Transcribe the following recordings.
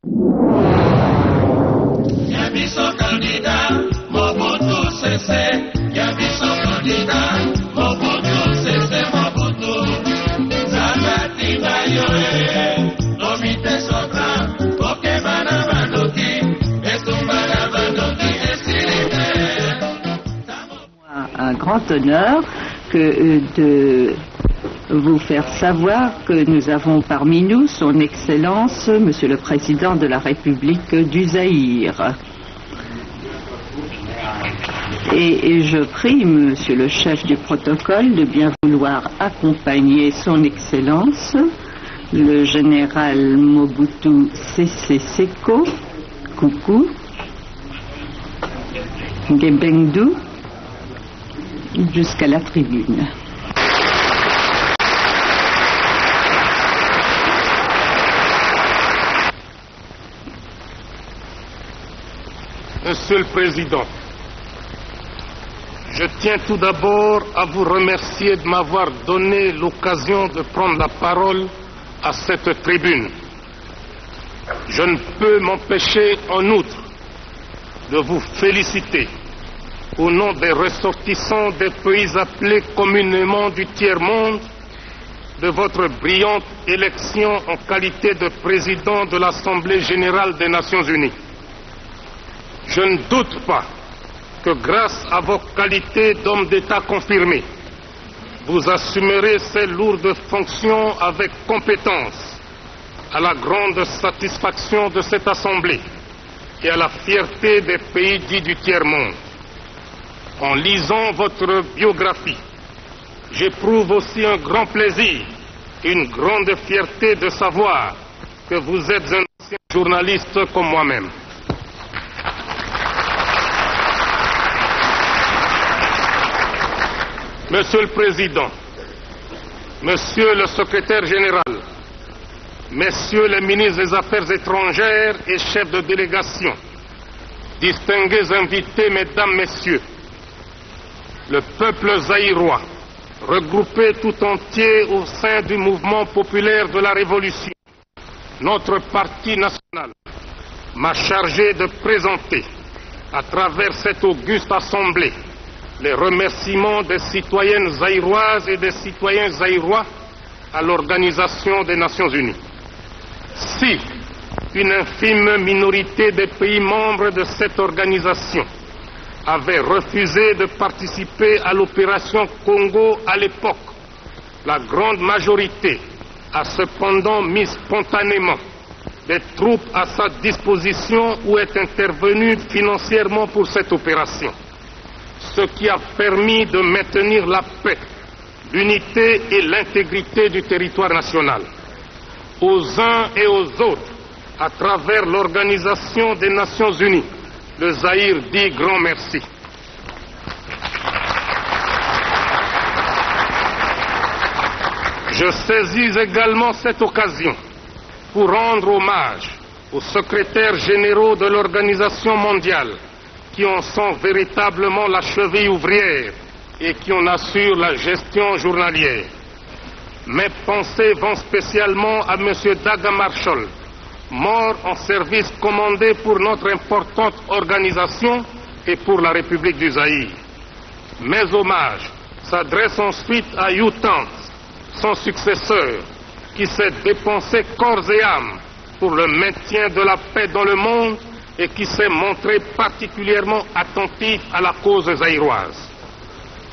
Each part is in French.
Un grand honneur que de vous faire savoir que nous avons parmi nous son Excellence, Monsieur le Président de la République du Zaïre. Et je prie Monsieur le chef du protocole de bien vouloir accompagner son Excellence, le général Mobutu Sese Seko Kuku Ngebengdu, jusqu'à la tribune. Monsieur le Président, je tiens tout d'abord à vous remercier de m'avoir donné l'occasion de prendre la parole à cette tribune. Je ne peux m'empêcher en outre de vous féliciter au nom des ressortissants des pays appelés communément du tiers-monde de votre brillante élection en qualité de président de l'Assemblée générale des Nations unies. Je ne doute pas que grâce à vos qualités d'homme d'État confirmé, vous assumerez ces lourdes fonctions avec compétence, à la grande satisfaction de cette Assemblée et à la fierté des pays dits du tiers-monde. En lisant votre biographie, j'éprouve aussi un grand plaisir et une grande fierté de savoir que vous êtes un ancien journaliste comme moi-même. Monsieur le Président, Monsieur le Secrétaire général, Messieurs les ministres des Affaires étrangères et chefs de délégation, distingués invités, Mesdames, Messieurs, le peuple zaïrois, regroupé tout entier au sein du mouvement populaire de la Révolution, notre parti national, m'a chargé de présenter, à travers cette auguste assemblée, les remerciements des citoyennes zaïroises et des citoyens zaïrois à l'Organisation des Nations Unies. Si une infime minorité des pays membres de cette organisation avait refusé de participer à l'opération Congo à l'époque, la grande majorité a cependant mis spontanément des troupes à sa disposition ou est intervenue financièrement pour cette opération, ce qui a permis de maintenir la paix, l'unité et l'intégrité du territoire national. Aux uns et aux autres, à travers l'Organisation des Nations Unies, le Zaïre dit grand merci. Je saisis également cette occasion pour rendre hommage aux secrétaires généraux de l'Organisation mondiale qui en sont véritablement la cheville ouvrière et qui en assurent la gestion journalière. Mes pensées vont spécialement à M. Daga Marshall, mort en service commandé pour notre importante organisation et pour la République du Zaïre. Mes hommages s'adressent ensuite à U Thant, son successeur, qui s'est dépensé corps et âme pour le maintien de la paix dans le monde et qui s'est montré particulièrement attentif à la cause zaïroise.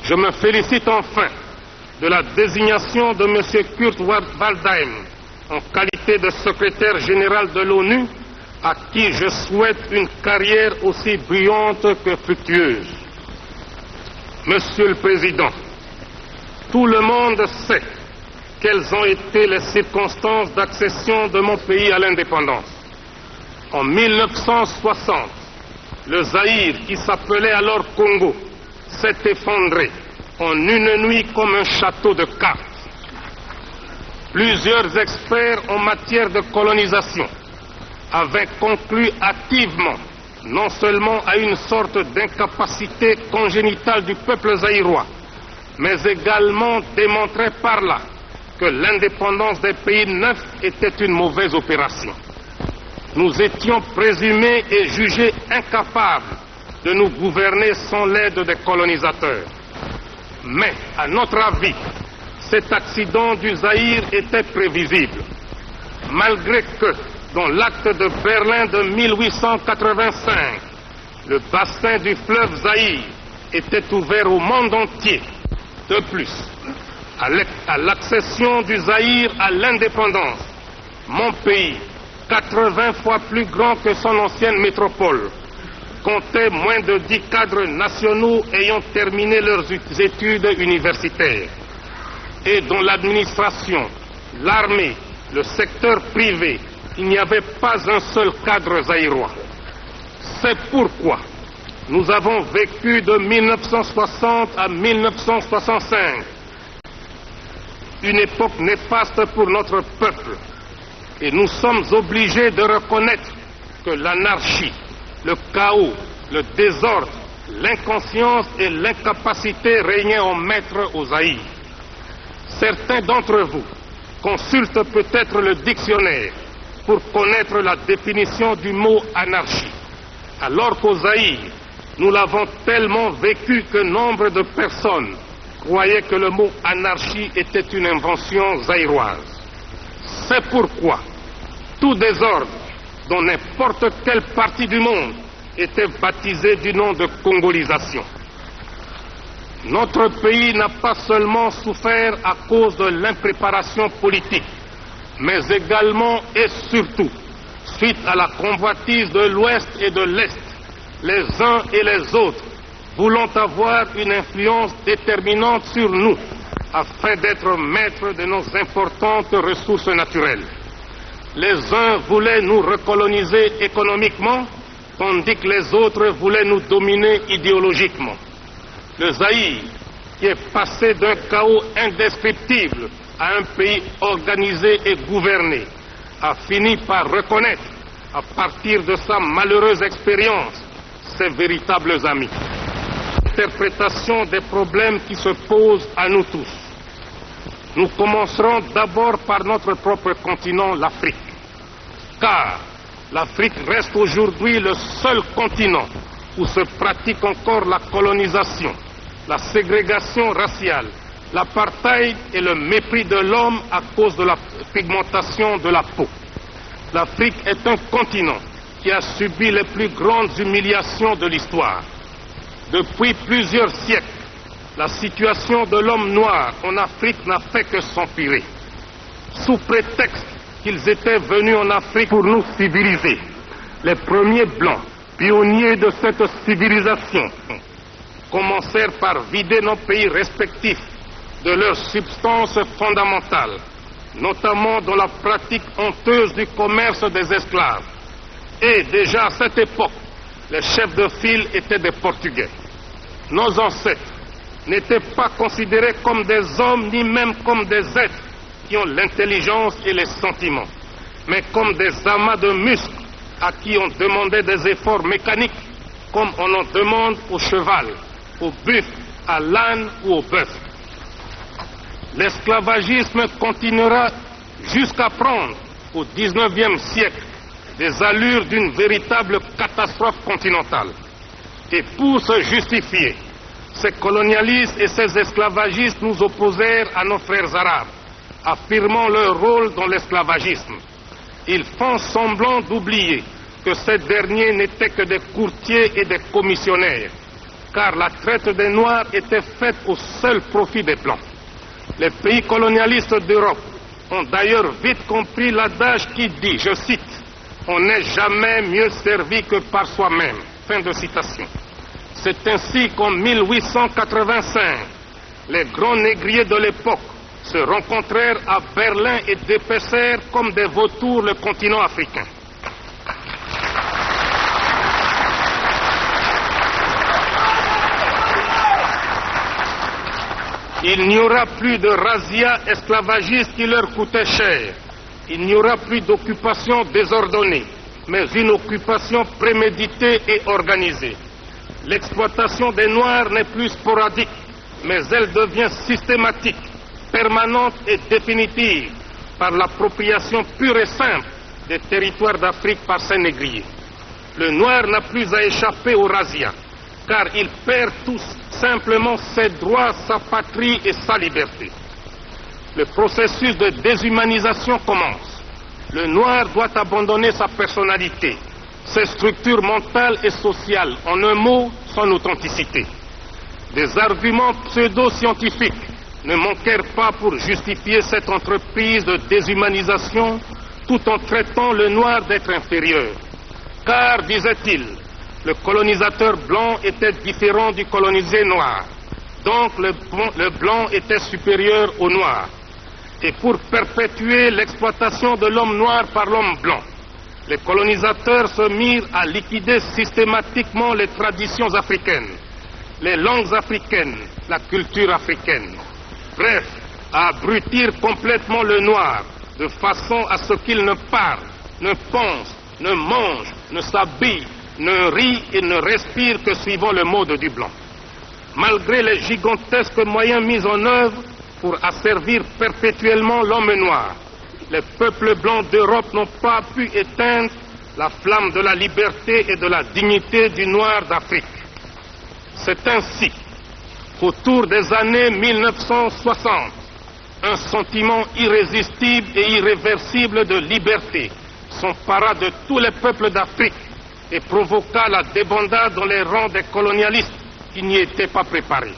Je me félicite enfin de la désignation de M. Kurt Waldheim en qualité de secrétaire général de l'ONU, à qui je souhaite une carrière aussi brillante que fructueuse. Monsieur le Président, tout le monde sait quelles ont été les circonstances d'accession de mon pays à l'indépendance. En 1960, le Zaïre, qui s'appelait alors Congo, s'est effondré en une nuit comme un château de cartes. Plusieurs experts en matière de colonisation avaient conclu hâtivement non seulement à une sorte d'incapacité congénitale du peuple zaïrois, mais également démontré par là que l'indépendance des pays neufs était une mauvaise opération. nous étions présumés et jugés incapables de nous gouverner sans l'aide des colonisateurs. Mais, à notre avis, cet accident du Zaïre était prévisible, malgré que, dans l'acte de Berlin de 1885, le bassin du fleuve Zaïre était ouvert au monde entier. De plus, à l'accession du Zaïre à l'indépendance, mon pays, 80 fois plus grand que son ancienne métropole, comptait moins de 10 cadres nationaux ayant terminé leurs études universitaires, et dont l'administration, l'armée, le secteur privé, il n'y avait pas un seul cadre zaïrois. C'est pourquoi nous avons vécu de 1960 à 1965 une époque néfaste pour notre peuple, et nous sommes obligés de reconnaître que l'anarchie, le chaos, le désordre, l'inconscience et l'incapacité régnaient en maître au Zaïre. Certains d'entre vous consultent peut-être le dictionnaire pour connaître la définition du mot anarchie, alors qu'au Zaïre, nous l'avons tellement vécu que nombre de personnes croyaient que le mot anarchie était une invention zaïroise. C'est pourquoi tout désordre dans n'importe quelle partie du monde était baptisé du nom de congolisation. Notre pays n'a pas seulement souffert à cause de l'impréparation politique, mais également et surtout suite à la convoitise de l'Ouest et de l'Est, les uns et les autres voulant avoir une influence déterminante sur nous afin d'être maîtres de nos importantes ressources naturelles. Les uns voulaient nous recoloniser économiquement, tandis que les autres voulaient nous dominer idéologiquement. Le Zaïre, qui est passé d'un chaos indescriptible à un pays organisé et gouverné, a fini par reconnaître, à partir de sa malheureuse expérience, ses véritables amis. Interprétation des problèmes qui se posent à nous tous. Nous commencerons d'abord par notre propre continent, l'Afrique. Car l'Afrique reste aujourd'hui le seul continent où se pratique encore la colonisation, la ségrégation raciale, l'apartheid et le mépris de l'homme à cause de la pigmentation de la peau. L'Afrique est un continent qui a subi les plus grandes humiliations de l'histoire. Depuis plusieurs siècles, la situation de l'homme noir en Afrique n'a fait que s'empirer. Sous prétexte qu'ils étaient venus en Afrique pour nous civiliser, les premiers blancs, pionniers de cette civilisation, commencèrent par vider nos pays respectifs de leurs substances fondamentales, notamment dans la pratique honteuse du commerce des esclaves. Et déjà à cette époque, les chefs de file étaient des Portugais. Nos ancêtres n'étaient pas considérés comme des hommes, ni même comme des êtres qui ont l'intelligence et les sentiments, mais comme des amas de muscles à qui on demandait des efforts mécaniques, comme on en demande au cheval, au buffle, à l'âne ou au bœuf. L'esclavagisme continuera jusqu'à prendre, au XIXe siècle, des allures d'une véritable catastrophe continentale. Et pour se justifier, ces colonialistes et ces esclavagistes nous opposèrent à nos frères arabes, affirmant leur rôle dans l'esclavagisme. Ils font semblant d'oublier que ces derniers n'étaient que des courtiers et des commissionnaires, car la traite des Noirs était faite au seul profit des Blancs. Les pays colonialistes d'Europe ont d'ailleurs vite compris l'adage qui dit, je cite, « On n'est jamais mieux servi que par soi-même ». Fin de citation. C'est ainsi qu'en 1885, les grands négriers de l'époque se rencontrèrent à Berlin et dépecèrent comme des vautours le continent africain. Il n'y aura plus de razzia esclavagiste qui leur coûtait cher. Il n'y aura plus d'occupation désordonnée, mais une occupation préméditée et organisée. L'exploitation des Noirs n'est plus sporadique, mais elle devient systématique, permanente et définitive par l'appropriation pure et simple des territoires d'Afrique par ses négriers. Le noir n'a plus à échapper au razzia, car il perd tout simplement ses droits, sa patrie et sa liberté. Le processus de déshumanisation commence. Le noir doit abandonner sa personnalité, ses structures mentales et sociales, en un mot, son authenticité. Des arguments pseudo-scientifiques ne manquèrent pas pour justifier cette entreprise de déshumanisation tout en traitant le noir d'être inférieur. Car, disait-il, le colonisateur blanc était différent du colonisé noir, donc le blanc était supérieur au noir. Et pour perpétuer l'exploitation de l'homme noir par l'homme blanc, les colonisateurs se mirent à liquider systématiquement les traditions africaines, les langues africaines, la culture africaine. Bref, à abrutir complètement le noir, de façon à ce qu'il ne parle, ne pense, ne mange, ne s'habille, ne rit et ne respire que suivant le mode du blanc. Malgré les gigantesques moyens mis en œuvre pour asservir perpétuellement l'homme noir, les peuples blancs d'Europe n'ont pas pu éteindre la flamme de la liberté et de la dignité du noir d'Afrique. C'est ainsi qu'autour des années 1960, un sentiment irrésistible et irréversible de liberté s'empara de tous les peuples d'Afrique et provoqua la débandade dans les rangs des colonialistes qui n'y étaient pas préparés.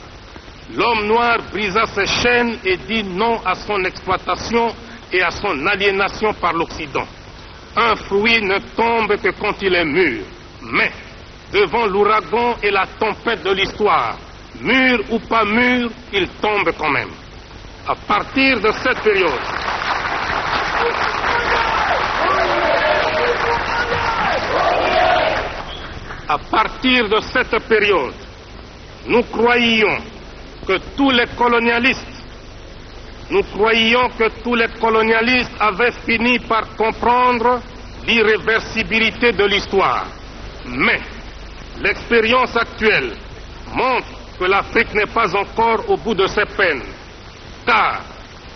L'homme noir brisa ses chaînes et dit non à son exploitation et à son aliénation par l'Occident. Un fruit ne tombe que quand il est mûr, mais devant l'ouragan et la tempête de l'histoire, mûr ou pas mûr, il tombe quand même. À partir de cette période, nous croyions que tous les colonialistes avaient fini par comprendre l'irréversibilité de l'histoire. Mais l'expérience actuelle montre que l'Afrique n'est pas encore au bout de ses peines, car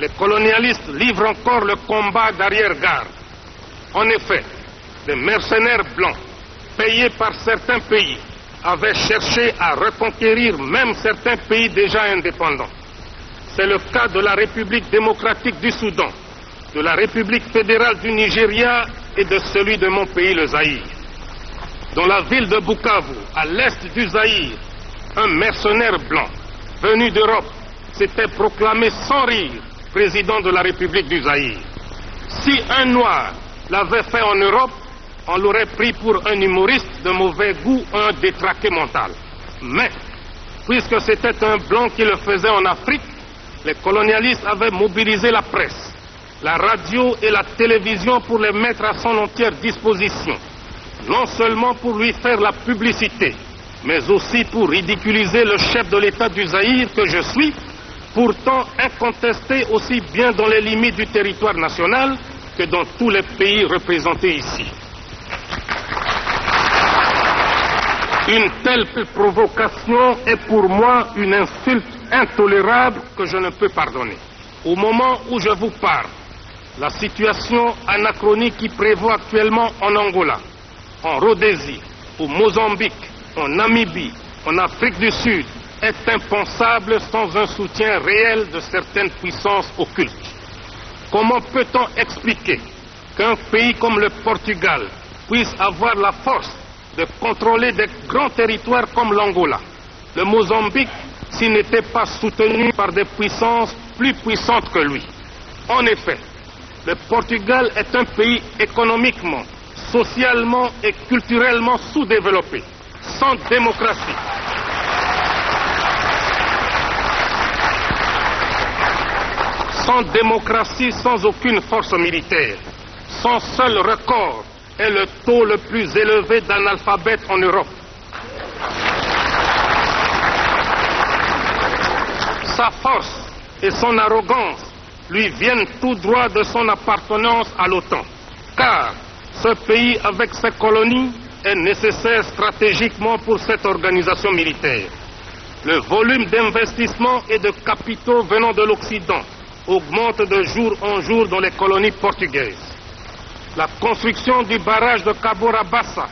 les colonialistes livrent encore le combat d'arrière-garde. En effet, des mercenaires blancs, payés par certains pays, avaient cherché à reconquérir même certains pays déjà indépendants. C'est le cas de la République démocratique du Soudan, de la République fédérale du Nigeria et de celui de mon pays, le Zaïre. Dans la ville de Bukavu, à l'est du Zaïre, un mercenaire blanc venu d'Europe s'était proclamé sans rire président de la République du Zaïre. Si un noir l'avait fait en Europe, on l'aurait pris pour un humoriste de mauvais goût, un détraqué mental. Mais, puisque c'était un blanc qui le faisait en Afrique, les colonialistes avaient mobilisé la presse, la radio et la télévision pour les mettre à son entière disposition, non seulement pour lui faire la publicité, mais aussi pour ridiculiser le chef de l'État du Zaïre que je suis, pourtant incontesté aussi bien dans les limites du territoire national que dans tous les pays représentés ici. Une telle provocation est pour moi une insulte intolérable que je ne peux pardonner. Au moment où je vous parle, la situation anachronique qui prévaut actuellement en Angola, en Rhodésie, au Mozambique, en Namibie, en Afrique du Sud, est impensable sans un soutien réel de certaines puissances occultes. Comment peut-on expliquer qu'un pays comme le Portugal puisse avoir la force de contrôler des grands territoires comme l'Angola, le Mozambique, s'il n'était pas soutenu par des puissances plus puissantes que lui? En effet, le Portugal est un pays économiquement, socialement et culturellement sous-développé, sans démocratie. Sans démocratie, sans aucune force militaire. Son seul record est le taux le plus élevé d'analphabètes en Europe. Sa force et son arrogance lui viennent tout droit de son appartenance à l'OTAN, car ce pays, avec ses colonies, est nécessaire stratégiquement pour cette organisation militaire. Le volume d'investissement et de capitaux venant de l'Occident augmente de jour en jour dans les colonies portugaises. La construction du barrage de Cabora Bassa,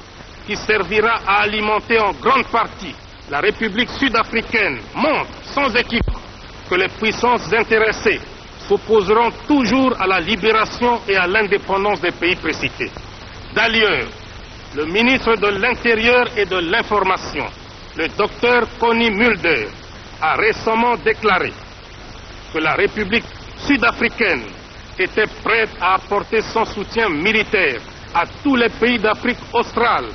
qui servira à alimenter en grande partie la République sud-africaine, montre sans équivoque que les puissances intéressées s'opposeront toujours à la libération et à l'indépendance des pays précités. D'ailleurs, le ministre de l'Intérieur et de l'Information, le docteur Connie Mulder, a récemment déclaré que la République sud-africaine était prête à apporter son soutien militaire à tous les pays d'Afrique australe,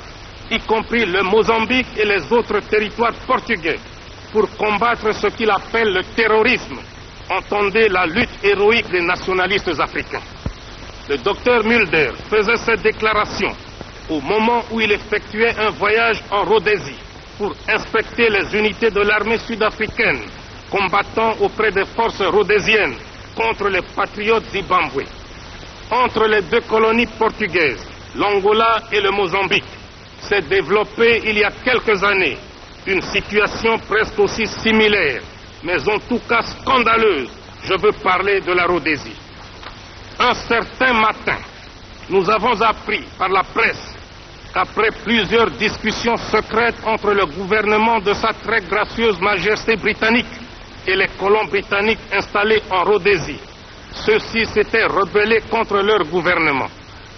y compris le Mozambique et les autres territoires portugais, pour combattre ce qu'il appelle le terrorisme. Entendez la lutte héroïque des nationalistes africains. Le docteur Mulder faisait cette déclaration au moment où il effectuait un voyage en Rhodésie pour inspecter les unités de l'armée sud-africaine combattant auprès des forces rhodésiennes contre les patriotes zimbabwe. Entre les deux colonies portugaises, l'Angola et le Mozambique, s'est développée il y a quelques années une situation presque aussi similaire, mais en tout cas scandaleuse. Je veux parler de la Rhodésie. Un certain matin, nous avons appris par la presse qu'après plusieurs discussions secrètes entre le gouvernement de sa très gracieuse majesté britannique et les colons britanniques installés en Rhodésie, ceux-ci s'étaient rebellés contre leur gouvernement,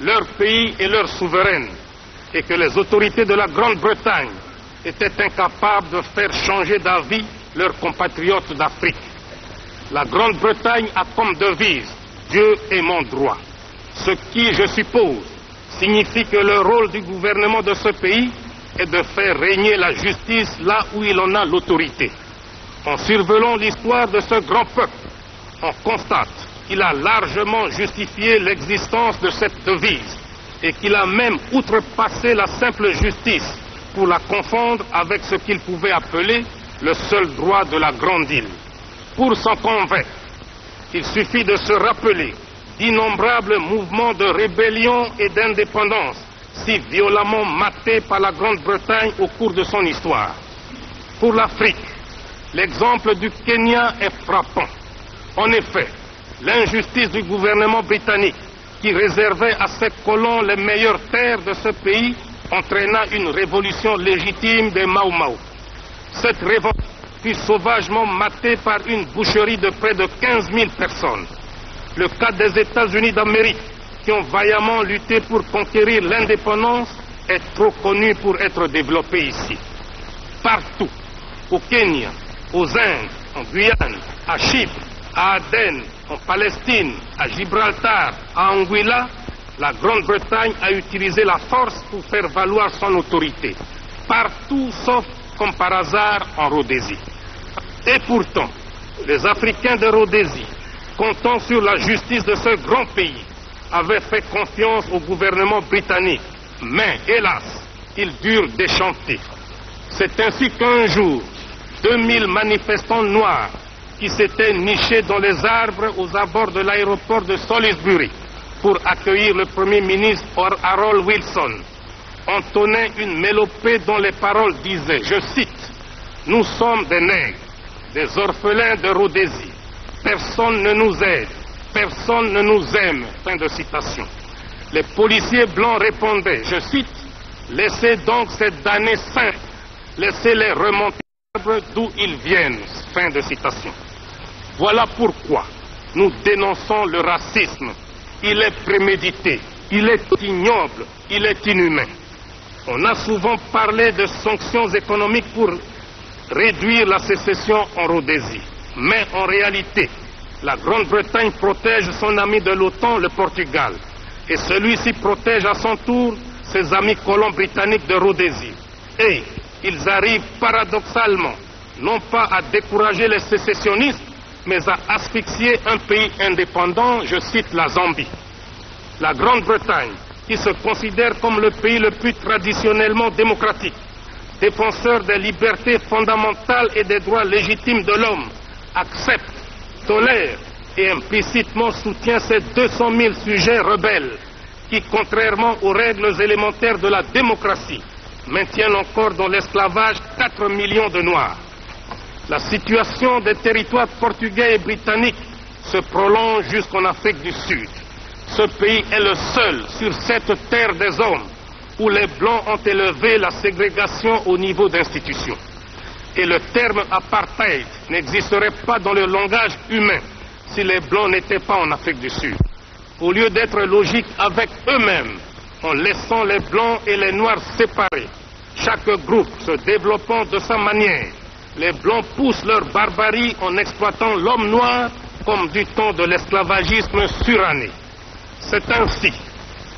leur pays et leur souveraine, et que les autorités de la Grande-Bretagne étaient incapables de faire changer d'avis leurs compatriotes d'Afrique. La Grande-Bretagne a comme devise « Dieu est mon droit », ce qui, je suppose, signifie que le rôle du gouvernement de ce pays est de faire régner la justice là où il en a l'autorité. En survolant l'histoire de ce grand peuple, on constate qu'il a largement justifié l'existence de cette devise et qu'il a même outrepassé la simple justice pour la confondre avec ce qu'il pouvait appeler le seul droit de la grande île. Pour s'en convaincre, il suffit de se rappeler d'innombrables mouvements de rébellion et d'indépendance si violemment matés par la Grande-Bretagne au cours de son histoire. Pour l'Afrique, l'exemple du Kenya est frappant. En effet, l'injustice du gouvernement britannique qui réservait à ses colons les meilleures terres de ce pays entraîna une révolution légitime des Mau Mau. Cette révolte fut sauvagement matée par une boucherie de près de 15 000 personnes. Le cas des États-Unis d'Amérique, qui ont vaillamment lutté pour conquérir l'indépendance, est trop connu pour être développé ici. Partout, au Kenya, aux Indes, en Guyane, à Chypre, à Aden, en Palestine, à Gibraltar, à Anguilla, la Grande-Bretagne a utilisé la force pour faire valoir son autorité. Partout, sauf, comme par hasard, en Rhodésie. Et pourtant, les Africains de Rhodésie, comptant sur la justice de ce grand pays, avaient fait confiance au gouvernement britannique. Mais, hélas, ils durent déchanter. C'est ainsi qu'un jour, 2000 manifestants noirs qui s'étaient nichés dans les arbres aux abords de l'aéroport de Salisbury pour accueillir le Premier ministre Harold Wilson, entonnaient une mélopée dont les paroles disaient, je cite, « Nous sommes des nègres, des orphelins de Rhodésie. Personne ne nous aide, personne ne nous aime. » Fin de citation. Les policiers blancs répondaient, je cite, « Laissez donc ces damnés simples, laissez-les remonter d'où ils viennent. » Fin de citation. Voilà pourquoi nous dénonçons le racisme. Il est prémédité, il est ignoble, il est inhumain. On a souvent parlé de sanctions économiques pour réduire la sécession en Rhodésie. Mais en réalité, la Grande-Bretagne protège son ami de l'OTAN, le Portugal. Et celui-ci protège à son tour ses amis colons britanniques de Rhodésie. Et ils arrivent paradoxalement, non pas à décourager les sécessionnistes, mais à asphyxier un pays indépendant, je cite la Zambie. La Grande-Bretagne, qui se considère comme le pays le plus traditionnellement démocratique, défenseur des libertés fondamentales et des droits légitimes de l'homme, accepte, tolère et implicitement soutient ces 200 000 sujets rebelles qui, contrairement aux règles élémentaires de la démocratie, maintiennent encore dans l'esclavage 4 millions de Noirs. La situation des territoires portugais et britanniques se prolonge jusqu'en Afrique du Sud. Ce pays est le seul sur cette terre des hommes où les Blancs ont élevé la ségrégation au niveau d'institutions. Et le terme apartheid n'existerait pas dans le langage humain si les Blancs n'étaient pas en Afrique du Sud. Au lieu d'être logiques avec eux-mêmes, en laissant les Blancs et les Noirs séparés, chaque groupe se développant de sa manière, les Blancs poussent leur barbarie en exploitant l'homme noir comme du temps de l'esclavagisme suranné. C'est ainsi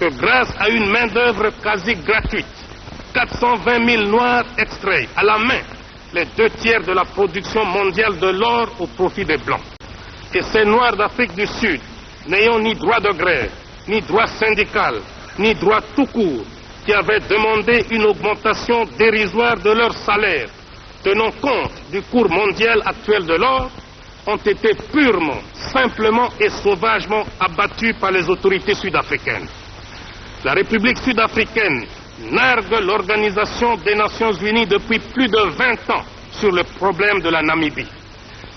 que grâce à une main-d'œuvre quasi gratuite, 420 000 Noirs extraient à la main les 2/3 de la production mondiale de l'or au profit des Blancs. Et ces Noirs d'Afrique du Sud, n'ayant ni droit de grève, ni droit syndical, ni droit tout court, qui avaient demandé une augmentation dérisoire de leur salaire, tenant compte du cours mondial actuel de l'or, ont été purement, simplement et sauvagement abattus par les autorités sud-africaines. La République sud-africaine nargue l'Organisation des Nations Unies depuis plus de 20 ans sur le problème de la Namibie.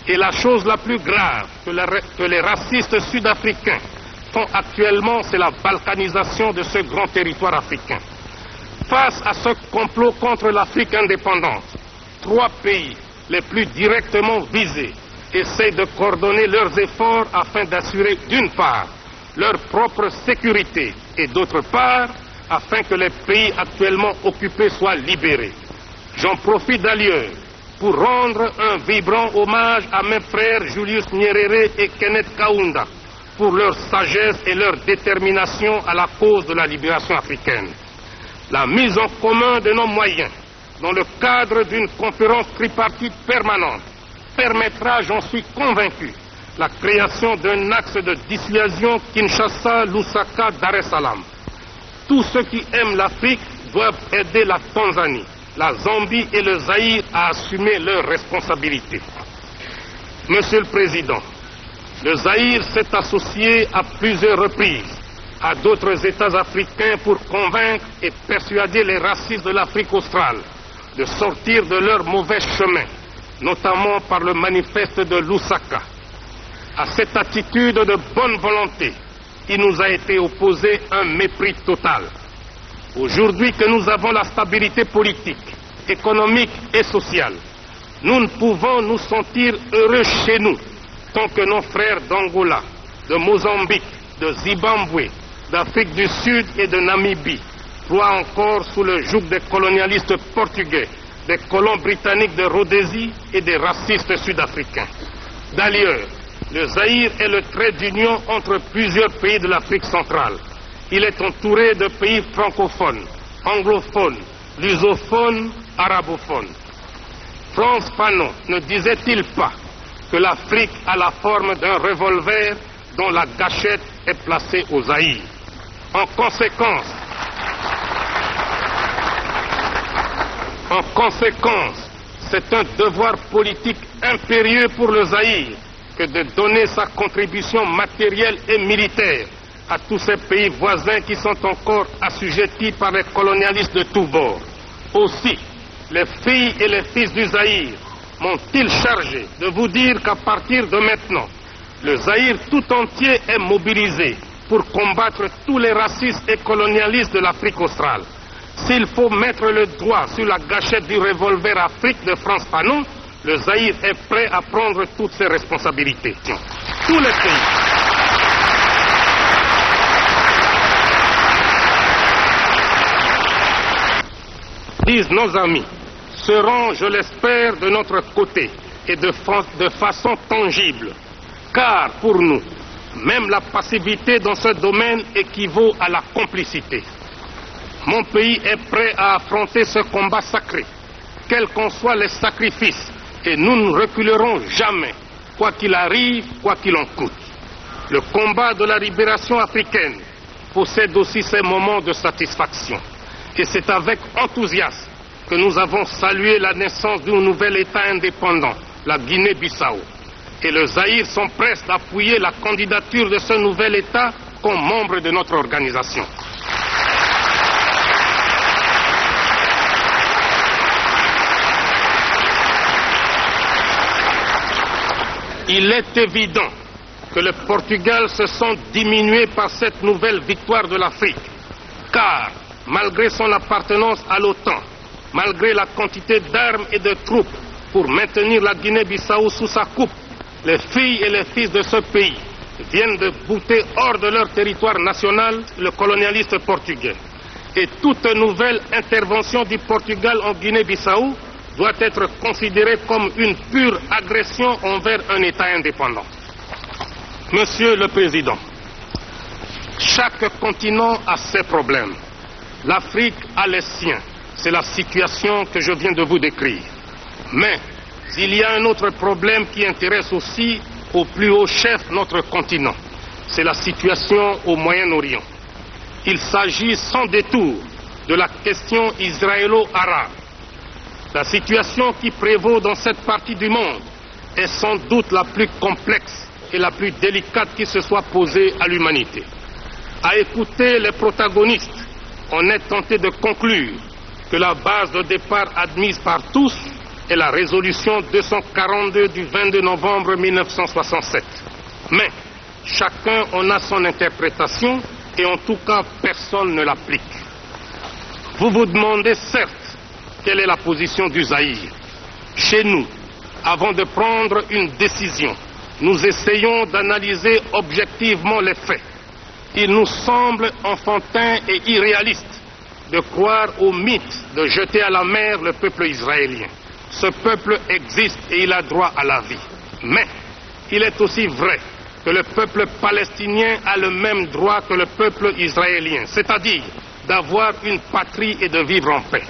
Et la chose la plus grave que les racistes sud-africains font actuellement, c'est la balkanisation de ce grand territoire africain. Face à ce complot contre l'Afrique indépendante, 3 pays les plus directement visés essayent de coordonner leurs efforts afin d'assurer d'une part leur propre sécurité et d'autre part afin que les pays actuellement occupés soient libérés. J'en profite d'ailleurs pour rendre un vibrant hommage à mes frères Julius Nyerere et Kenneth Kaunda pour leur sagesse et leur détermination à la cause de la libération africaine. La mise en commun de nos moyens dans le cadre d'une conférence tripartite permanente permettra, j'en suis convaincu, la création d'un axe de dissuasion Kinshasa-Lusaka-Dar es Salaam. Tous ceux qui aiment l'Afrique doivent aider la Tanzanie, la Zambie et le Zaïre à assumer leurs responsabilités. Monsieur le Président, le Zaïre s'est associé à plusieurs reprises à d'autres États africains pour convaincre et persuader les racistes de l'Afrique australe de sortir de leur mauvais chemin, notamment par le manifeste de Lusaka. À cette attitude de bonne volonté, il nous a été opposé un mépris total. Aujourd'hui que nous avons la stabilité politique, économique et sociale, nous ne pouvons nous sentir heureux chez nous tant que nos frères d'Angola, de Mozambique, de Zimbabwe, d'Afrique du Sud et de Namibie ploient encore sous le joug des colonialistes portugais, des colons britanniques de Rhodésie et des racistes sud-africains. D'ailleurs, le Zaïre est le trait d'union entre plusieurs pays de l'Afrique centrale. Il est entouré de pays francophones, anglophones, lusophones, arabophones. Frantz Fanon ne disait-il pas que l'Afrique a la forme d'un revolver dont la gâchette est placée au Zaïre? En conséquence, c'est un devoir politique impérieux pour le Zaïre que de donner sa contribution matérielle et militaire à tous ces pays voisins qui sont encore assujettis par les colonialistes de tous bords. Aussi, les filles et les fils du Zaïre m'ont-ils chargé de vous dire qu'à partir de maintenant, le Zaïre tout entier est mobilisé pour combattre tous les racistes et colonialistes de l'Afrique australe. S'il faut mettre le doigt sur la gâchette du revolver Afrique de Frantz Fanon, le Zaïre est prêt à prendre toutes ses responsabilités. Tous les pays. Disent nos amis, seront, je l'espère, de notre côté et de façon tangible. Car pour nous, même la passivité dans ce domaine équivaut à la complicité. Mon pays est prêt à affronter ce combat sacré, quels qu'en soient les sacrifices, et nous ne reculerons jamais, quoi qu'il arrive, quoi qu'il en coûte. Le combat de la libération africaine possède aussi ses moments de satisfaction. Et c'est avec enthousiasme que nous avons salué la naissance d'un nouvel État indépendant, la Guinée-Bissau. Et le Zaïre sont prêts à appuyer la candidature de ce nouvel État comme membre de notre organisation. Il est évident que le Portugal se sent diminué par cette nouvelle victoire de l'Afrique, car malgré son appartenance à l'OTAN, malgré la quantité d'armes et de troupes pour maintenir la Guinée-Bissau sous sa coupe, les filles et les fils de ce pays viennent de bouter hors de leur territoire national le colonialiste portugais. Et toute nouvelle intervention du Portugal en Guinée-Bissau doit être considérée comme une pure agression envers un État indépendant. Monsieur le Président, chaque continent a ses problèmes. L'Afrique a les siens. C'est la situation que je viens de vous décrire. Mais il y a un autre problème qui intéresse aussi au plus haut chef notre continent. C'est la situation au Moyen-Orient. Il s'agit sans détour de la question israélo-arabe. La situation qui prévaut dans cette partie du monde est sans doute la plus complexe et la plus délicate qui se soit posée à l'humanité. À écouter les protagonistes, on est tenté de conclure que la base de départ admise par tous est la résolution 242 du 22 novembre 1967. Mais chacun en a son interprétation et en tout cas personne ne l'applique. Vous vous demandez certes quelle est la position du Zaïre. Chez nous, avant de prendre une décision, nous essayons d'analyser objectivement les faits. Il nous semble enfantin et irréaliste de croire au mythe de jeter à la mer le peuple israélien. Ce peuple existe et il a droit à la vie. Mais il est aussi vrai que le peuple palestinien a le même droit que le peuple israélien, c'est-à-dire d'avoir une patrie et de vivre en paix.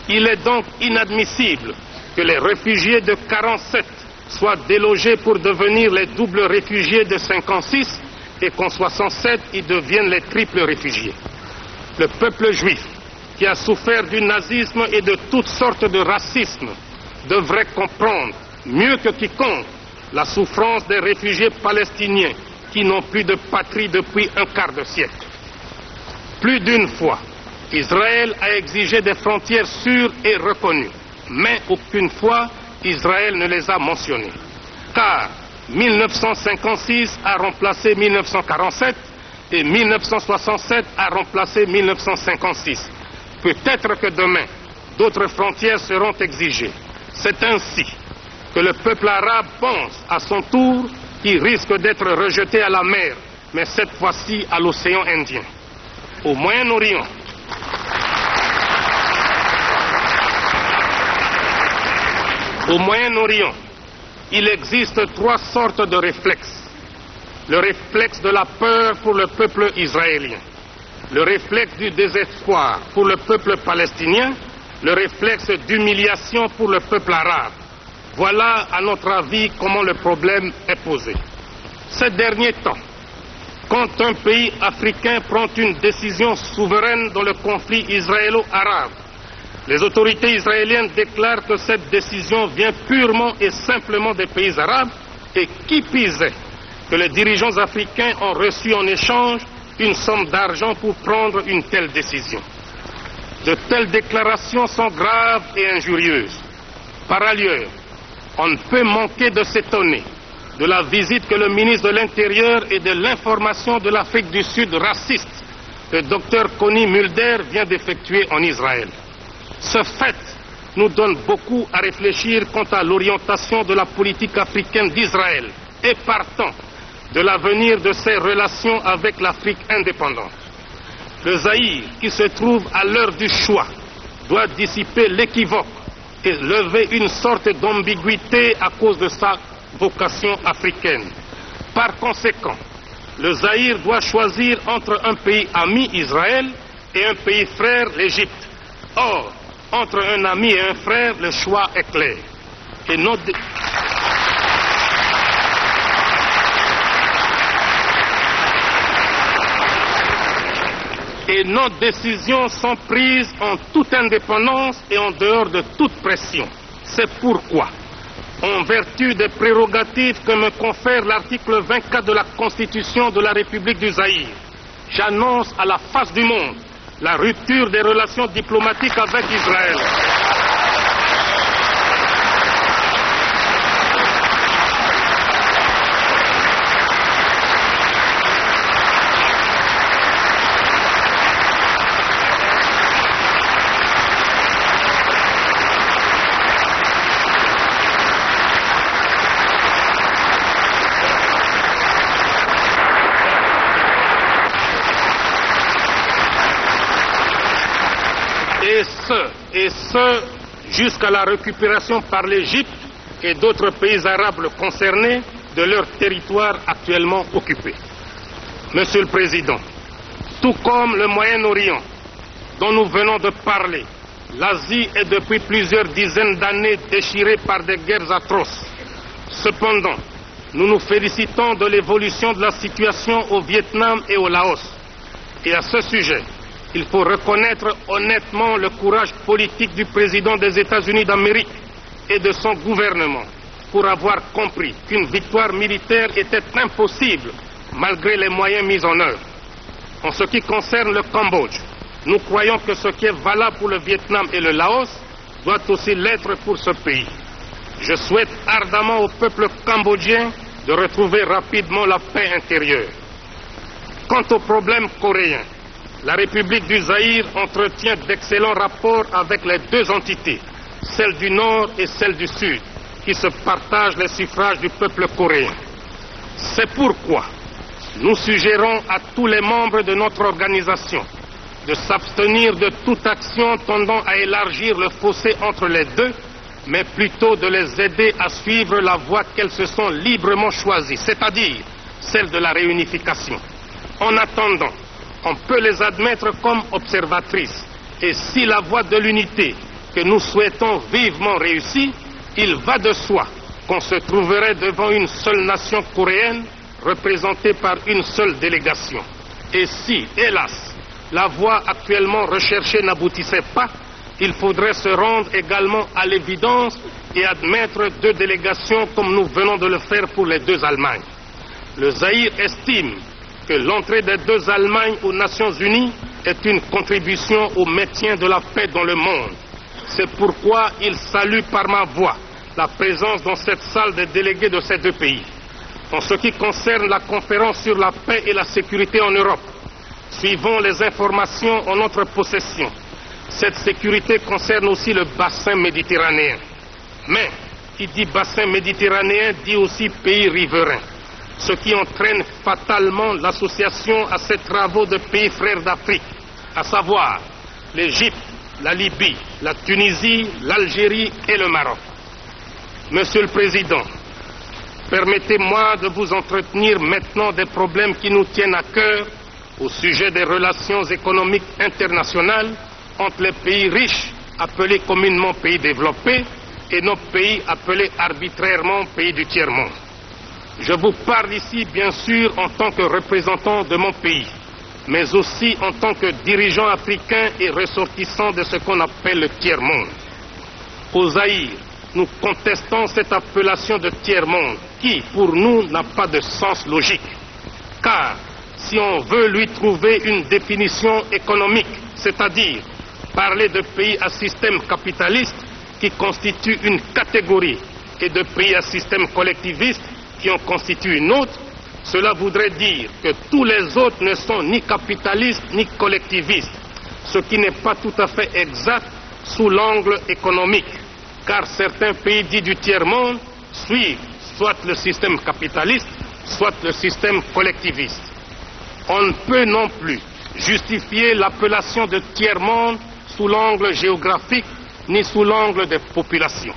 Il est donc inadmissible que les réfugiés de 47 soient délogés pour devenir les doubles réfugiés de 56 et qu'en 67 ils deviennent les triples réfugiés. Le peuple juif, qui a souffert du nazisme et de toutes sortes de racisme, devrait comprendre mieux que quiconque la souffrance des réfugiés palestiniens qui n'ont plus de patrie depuis un quart de siècle. Plus d'une fois, Israël a exigé des frontières sûres et reconnues, mais aucune fois Israël ne les a mentionnées. Car 1956 a remplacé 1947 et 1967 a remplacé 1956. Peut-être que demain, d'autres frontières seront exigées. C'est ainsi que le peuple arabe pense à son tour qu'il risque d'être rejeté à la mer, mais cette fois-ci à l'océan Indien. Au Moyen-Orient, il existe trois sortes de réflexes. Le réflexe de la peur pour le peuple israélien, le réflexe du désespoir pour le peuple palestinien, le réflexe d'humiliation pour le peuple arabe. Voilà, à notre avis, comment le problème est posé. Ces derniers temps, quand un pays africain prend une décision souveraine dans le conflit israélo-arabe, les autorités israéliennes déclarent que cette décision vient purement et simplement des pays arabes et qui pisait que les dirigeants africains ont reçu en échange une somme d'argent pour prendre une telle décision. De telles déclarations sont graves et injurieuses. Par ailleurs, on ne peut manquer de s'étonner de la visite que le ministre de l'Intérieur et de l'Information de l'Afrique du Sud raciste, le Dr Connie Mulder, vient d'effectuer en Israël. Ce fait nous donne beaucoup à réfléchir quant à l'orientation de la politique africaine d'Israël et partant de l'avenir de ses relations avec l'Afrique indépendante. Le Zaïre, qui se trouve à l'heure du choix, doit dissiper l'équivoque et lever une sorte d'ambiguïté à cause de sa vocation africaine. Par conséquent, le Zaïre doit choisir entre un pays ami, Israël, et un pays frère, l'Égypte. Or, entre un ami et un frère, le choix est clair. Et nos décisions sont prises en toute indépendance et en dehors de toute pression. C'est pourquoi, en vertu des prérogatives que me confère l'article 24 de la Constitution de la République du Zaïre, j'annonce à la face du monde la rupture des relations diplomatiques avec Israël. et ce jusqu'à la récupération par l'Égypte et d'autres pays arabes concernés de leurs territoires actuellement occupés. Monsieur le Président, tout comme le Moyen-Orient dont nous venons de parler, l'Asie est depuis plusieurs dizaines d'années déchirée par des guerres atroces. Cependant, nous nous félicitons de l'évolution de la situation au Vietnam et au Laos. Et à ce sujet, il faut reconnaître honnêtement le courage politique du président des États-Unis d'Amérique et de son gouvernement pour avoir compris qu'une victoire militaire était impossible malgré les moyens mis en œuvre. En ce qui concerne le Cambodge, nous croyons que ce qui est valable pour le Vietnam et le Laos doit aussi l'être pour ce pays. Je souhaite ardemment au peuple cambodgien de retrouver rapidement la paix intérieure. Quant au problème coréen, la République du Zaïre entretient d'excellents rapports avec les deux entités, celle du Nord et celle du Sud, qui se partagent les suffrages du peuple coréen. C'est pourquoi nous suggérons à tous les membres de notre organisation de s'abstenir de toute action tendant à élargir le fossé entre les deux, mais plutôt de les aider à suivre la voie qu'elles se sont librement choisies, c'est-à-dire celle de la réunification. En attendant, on peut les admettre comme observatrices, et si la voie de l'unité que nous souhaitons vivement réussit, il va de soi qu'on se trouverait devant une seule nation coréenne représentée par une seule délégation. Et si, hélas, la voie actuellement recherchée n'aboutissait pas, il faudrait se rendre également à l'évidence et admettre deux délégations comme nous venons de le faire pour les deux Allemagnes. Le Zaïre estime que l'entrée des deux Allemagnes aux Nations Unies est une contribution au maintien de la paix dans le monde. C'est pourquoi il salue par ma voix la présence dans cette salle des délégués de ces deux pays. En ce qui concerne la conférence sur la paix et la sécurité en Europe, suivons les informations en notre possession. Cette sécurité concerne aussi le bassin méditerranéen. Mais qui dit bassin méditerranéen dit aussi pays riverains, ce qui entraîne fatalement l'association à ces travaux de pays frères d'Afrique, à savoir l'Égypte, la Libye, la Tunisie, l'Algérie et le Maroc. Monsieur le Président, permettez-moi de vous entretenir maintenant des problèmes qui nous tiennent à cœur au sujet des relations économiques internationales entre les pays riches, appelés communément pays développés, et nos pays appelés arbitrairement pays du tiers-monde. Je vous parle ici, bien sûr, en tant que représentant de mon pays, mais aussi en tant que dirigeant africain et ressortissant de ce qu'on appelle le tiers-monde. Au Zaïre, nous contestons cette appellation de tiers-monde qui, pour nous, n'a pas de sens logique. Car, si on veut lui trouver une définition économique, c'est-à-dire parler de pays à système capitaliste qui constitue une catégorie et de pays à système collectiviste qui en constitue une autre, cela voudrait dire que tous les autres ne sont ni capitalistes ni collectivistes, ce qui n'est pas tout à fait exact sous l'angle économique, car certains pays dits du tiers-monde suivent soit le système capitaliste, soit le système collectiviste. On ne peut non plus justifier l'appellation de tiers-monde sous l'angle géographique ni sous l'angle des populations.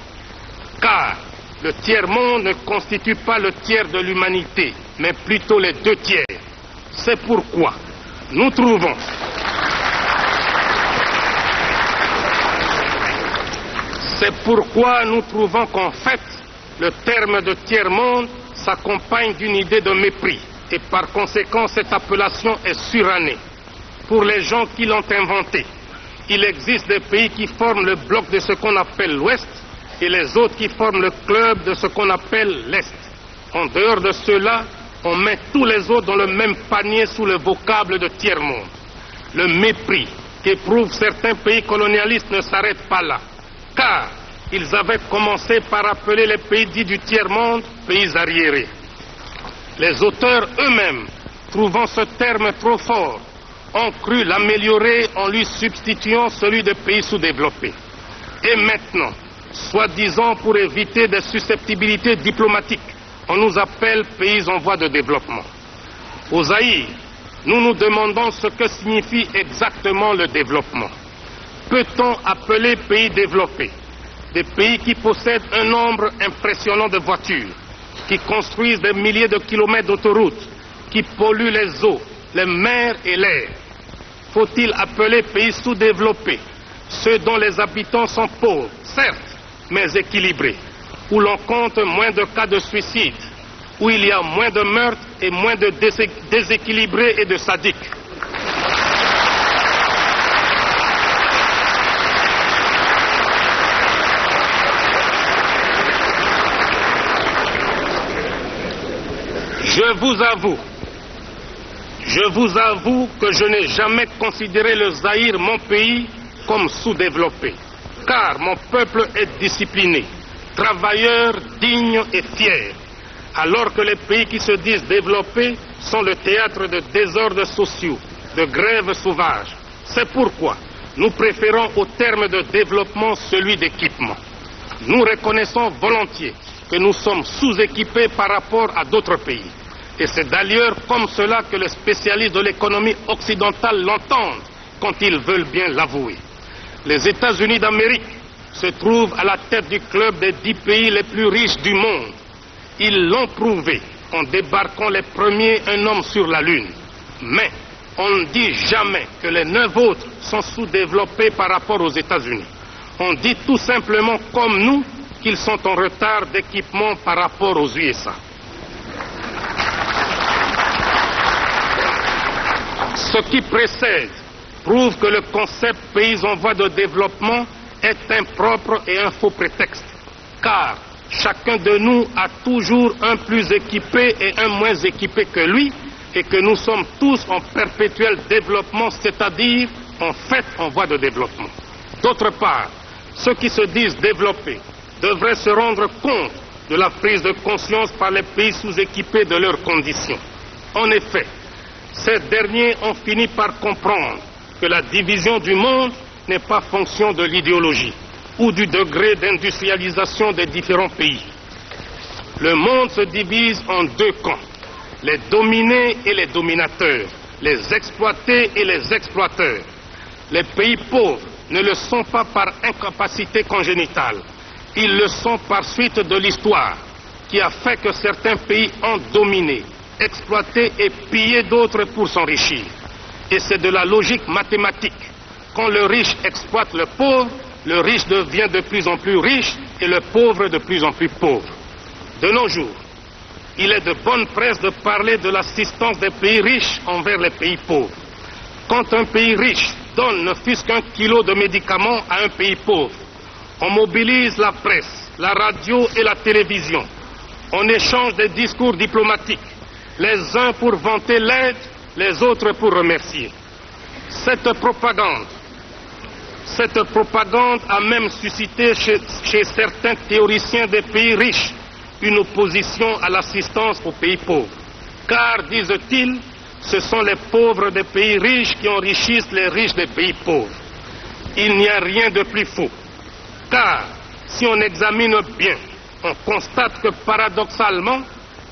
Car le tiers-monde ne constitue pas le tiers de l'humanité, mais plutôt les deux tiers. C'est pourquoi nous trouvons qu'en fait, le terme de tiers-monde s'accompagne d'une idée de mépris. Et par conséquent, cette appellation est surannée. Pour les gens qui l'ont inventée, il existe des pays qui forment le bloc de ce qu'on appelle l'Ouest et les autres qui forment le club de ce qu'on appelle l'Est. En dehors de cela, on met tous les autres dans le même panier sous le vocable de tiers-monde. Le mépris qu'éprouvent certains pays colonialistes ne s'arrête pas là, car ils avaient commencé par appeler les pays dits du tiers-monde pays arriérés. Les auteurs eux-mêmes, trouvant ce terme trop fort, ont cru l'améliorer en lui substituant celui de pays sous-développés. Et maintenant, soi-disant pour éviter des susceptibilités diplomatiques, on nous appelle pays en voie de développement. Au Zaïre, nous nous demandons ce que signifie exactement le développement. peut-on appeler pays développés des pays qui possèdent un nombre impressionnant de voitures, qui construisent des milliers de kilomètres d'autoroutes, qui polluent les eaux, les mers et l'air? Faut-il appeler pays sous-développés ceux dont les habitants sont pauvres, certes, mais équilibrés, où l'on compte moins de cas de suicide, où il y a moins de meurtres et moins de déséquilibrés et de sadiques? Je vous avoue que je n'ai jamais considéré le Zaïre, mon pays, comme sous-développé, car mon peuple est discipliné, travailleur, digne et fier, alors que les pays qui se disent développés sont le théâtre de désordres sociaux, de grèves sauvages. C'est pourquoi nous préférons au terme de développement celui d'équipement. Nous reconnaissons volontiers que nous sommes sous-équipés par rapport à d'autres pays. Et c'est d'ailleurs comme cela que les spécialistes de l'économie occidentale l'entendent quand ils veulent bien l'avouer. Les États-Unis d'Amérique se trouvent à la tête du club des 10 pays les plus riches du monde. Ils l'ont prouvé en débarquant les premiers un homme sur la Lune. Mais on ne dit jamais que les 9 autres sont sous-développés par rapport aux États-Unis. On dit tout simplement comme nous qu'ils sont en retard d'équipement par rapport aux USA. Ce qui précède prouve que le concept pays en voie de développement est impropre et un faux prétexte, car chacun de nous a toujours un plus équipé et un moins équipé que lui, et que nous sommes tous en perpétuel développement, c'est-à-dire en fait en voie de développement. D'autre part, ceux qui se disent développés devraient se rendre compte de la prise de conscience par les pays sous-équipés de leurs conditions. En effet, ces derniers ont fini par comprendre que la division du monde n'est pas fonction de l'idéologie ou du degré d'industrialisation des différents pays. Le monde se divise en 2 camps, les dominés et les dominateurs, les exploités et les exploiteurs. Les pays pauvres ne le sont pas par incapacité congénitale, ils le sont par suite de l'histoire qui a fait que certains pays ont dominé, exploité et pillé d'autres pour s'enrichir. Et c'est de la logique mathématique. Quand le riche exploite le pauvre, le riche devient de plus en plus riche et le pauvre de plus en plus pauvre. De nos jours, il est de bonne presse de parler de l'assistance des pays riches envers les pays pauvres. Quand un pays riche donne ne fût-ce qu'1 kilo de médicaments à un pays pauvre, on mobilise la presse, la radio et la télévision. On échange des discours diplomatiques, les uns pour vanter l'aide, les autres pour remercier. Cette propagande a même suscité chez certains théoriciens des pays riches une opposition à l'assistance aux pays pauvres. Car, disent-ils, ce sont les pauvres des pays riches qui enrichissent les riches des pays pauvres. Il n'y a rien de plus faux. Car, si on examine bien, on constate que paradoxalement,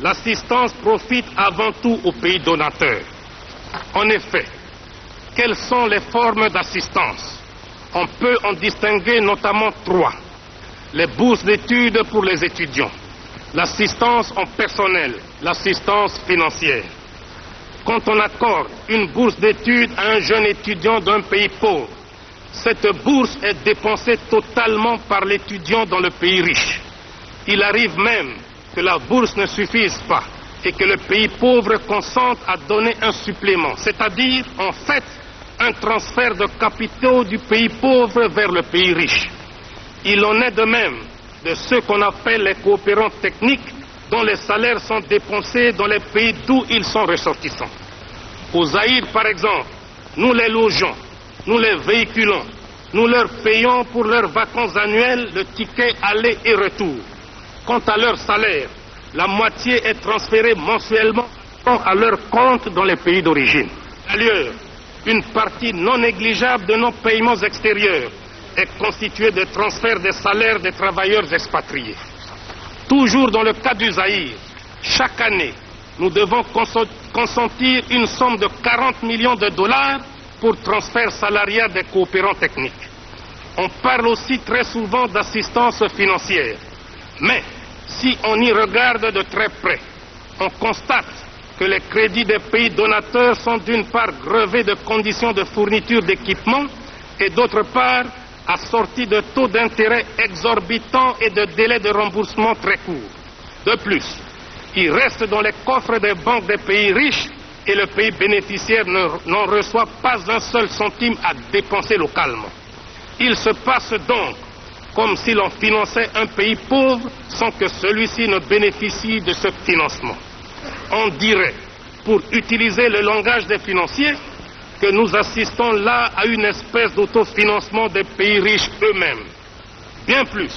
l'assistance profite avant tout aux pays donateurs. En effet, quelles sont les formes d'assistance? On peut en distinguer notamment 3. Les bourses d'études pour les étudiants, l'assistance en personnel, l'assistance financière. Quand on accorde une bourse d'études à un jeune étudiant d'un pays pauvre, cette bourse est dépensée totalement par l'étudiant dans le pays riche. Il arrive même que la bourse ne suffise pas et que le pays pauvre consente à donner un supplément, c'est-à-dire, en fait, un transfert de capitaux du pays pauvre vers le pays riche. Il en est de même de ceux qu'on appelle les coopérants techniques, dont les salaires sont dépensés dans les pays d'où ils sont ressortissants. Au Zaïre, par exemple, nous les logeons, nous les véhiculons, nous leur payons pour leurs vacances annuelles le ticket aller et retour. Quant à leur salaire, la moitié est transférée mensuellement à leur compte dans les pays d'origine. D'ailleurs, une partie non négligeable de nos paiements extérieurs est constituée de transferts des salaires des travailleurs expatriés. Toujours dans le cas du Zaïre, chaque année, nous devons consentir une somme de 40 millions de dollars pour transfert salarial des coopérants techniques. On parle aussi très souvent d'assistance financière. Mais si on y regarde de très près, on constate que les crédits des pays donateurs sont d'une part grevés de conditions de fourniture d'équipements et d'autre part assortis de taux d'intérêt exorbitants et de délais de remboursement très courts. De plus, il reste dans les coffres des banques des pays riches et le pays bénéficiaire n'en reçoit pas un seul centime à dépenser localement. Il se passe donc comme si l'on finançait un pays pauvre sans que celui-ci ne bénéficie de ce financement. On dirait, pour utiliser le langage des financiers, que nous assistons là à une espèce d'autofinancement des pays riches eux-mêmes. Bien plus,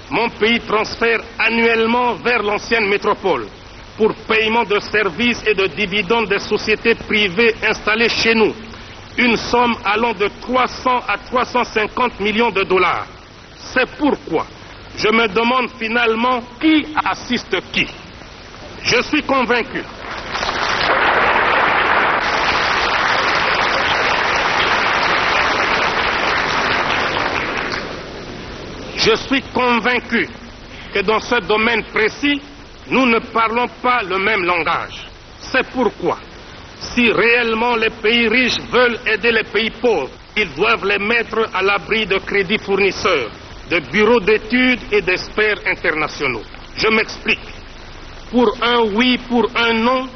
mon pays transfère annuellement vers l'ancienne métropole, pour paiement de services et de dividendes des sociétés privées installées chez nous, une somme allant de 300 à 350 millions de dollars. C'est pourquoi je me demande finalement qui assiste qui. Je suis convaincu que dans ce domaine précis, nous ne parlons pas le même langage. C'est pourquoi, si réellement les pays riches veulent aider les pays pauvres, ils doivent les mettre à l'abri de crédits fournisseurs, de bureaux d'études et d'experts internationaux. Je m'explique. Pour un oui, pour un non,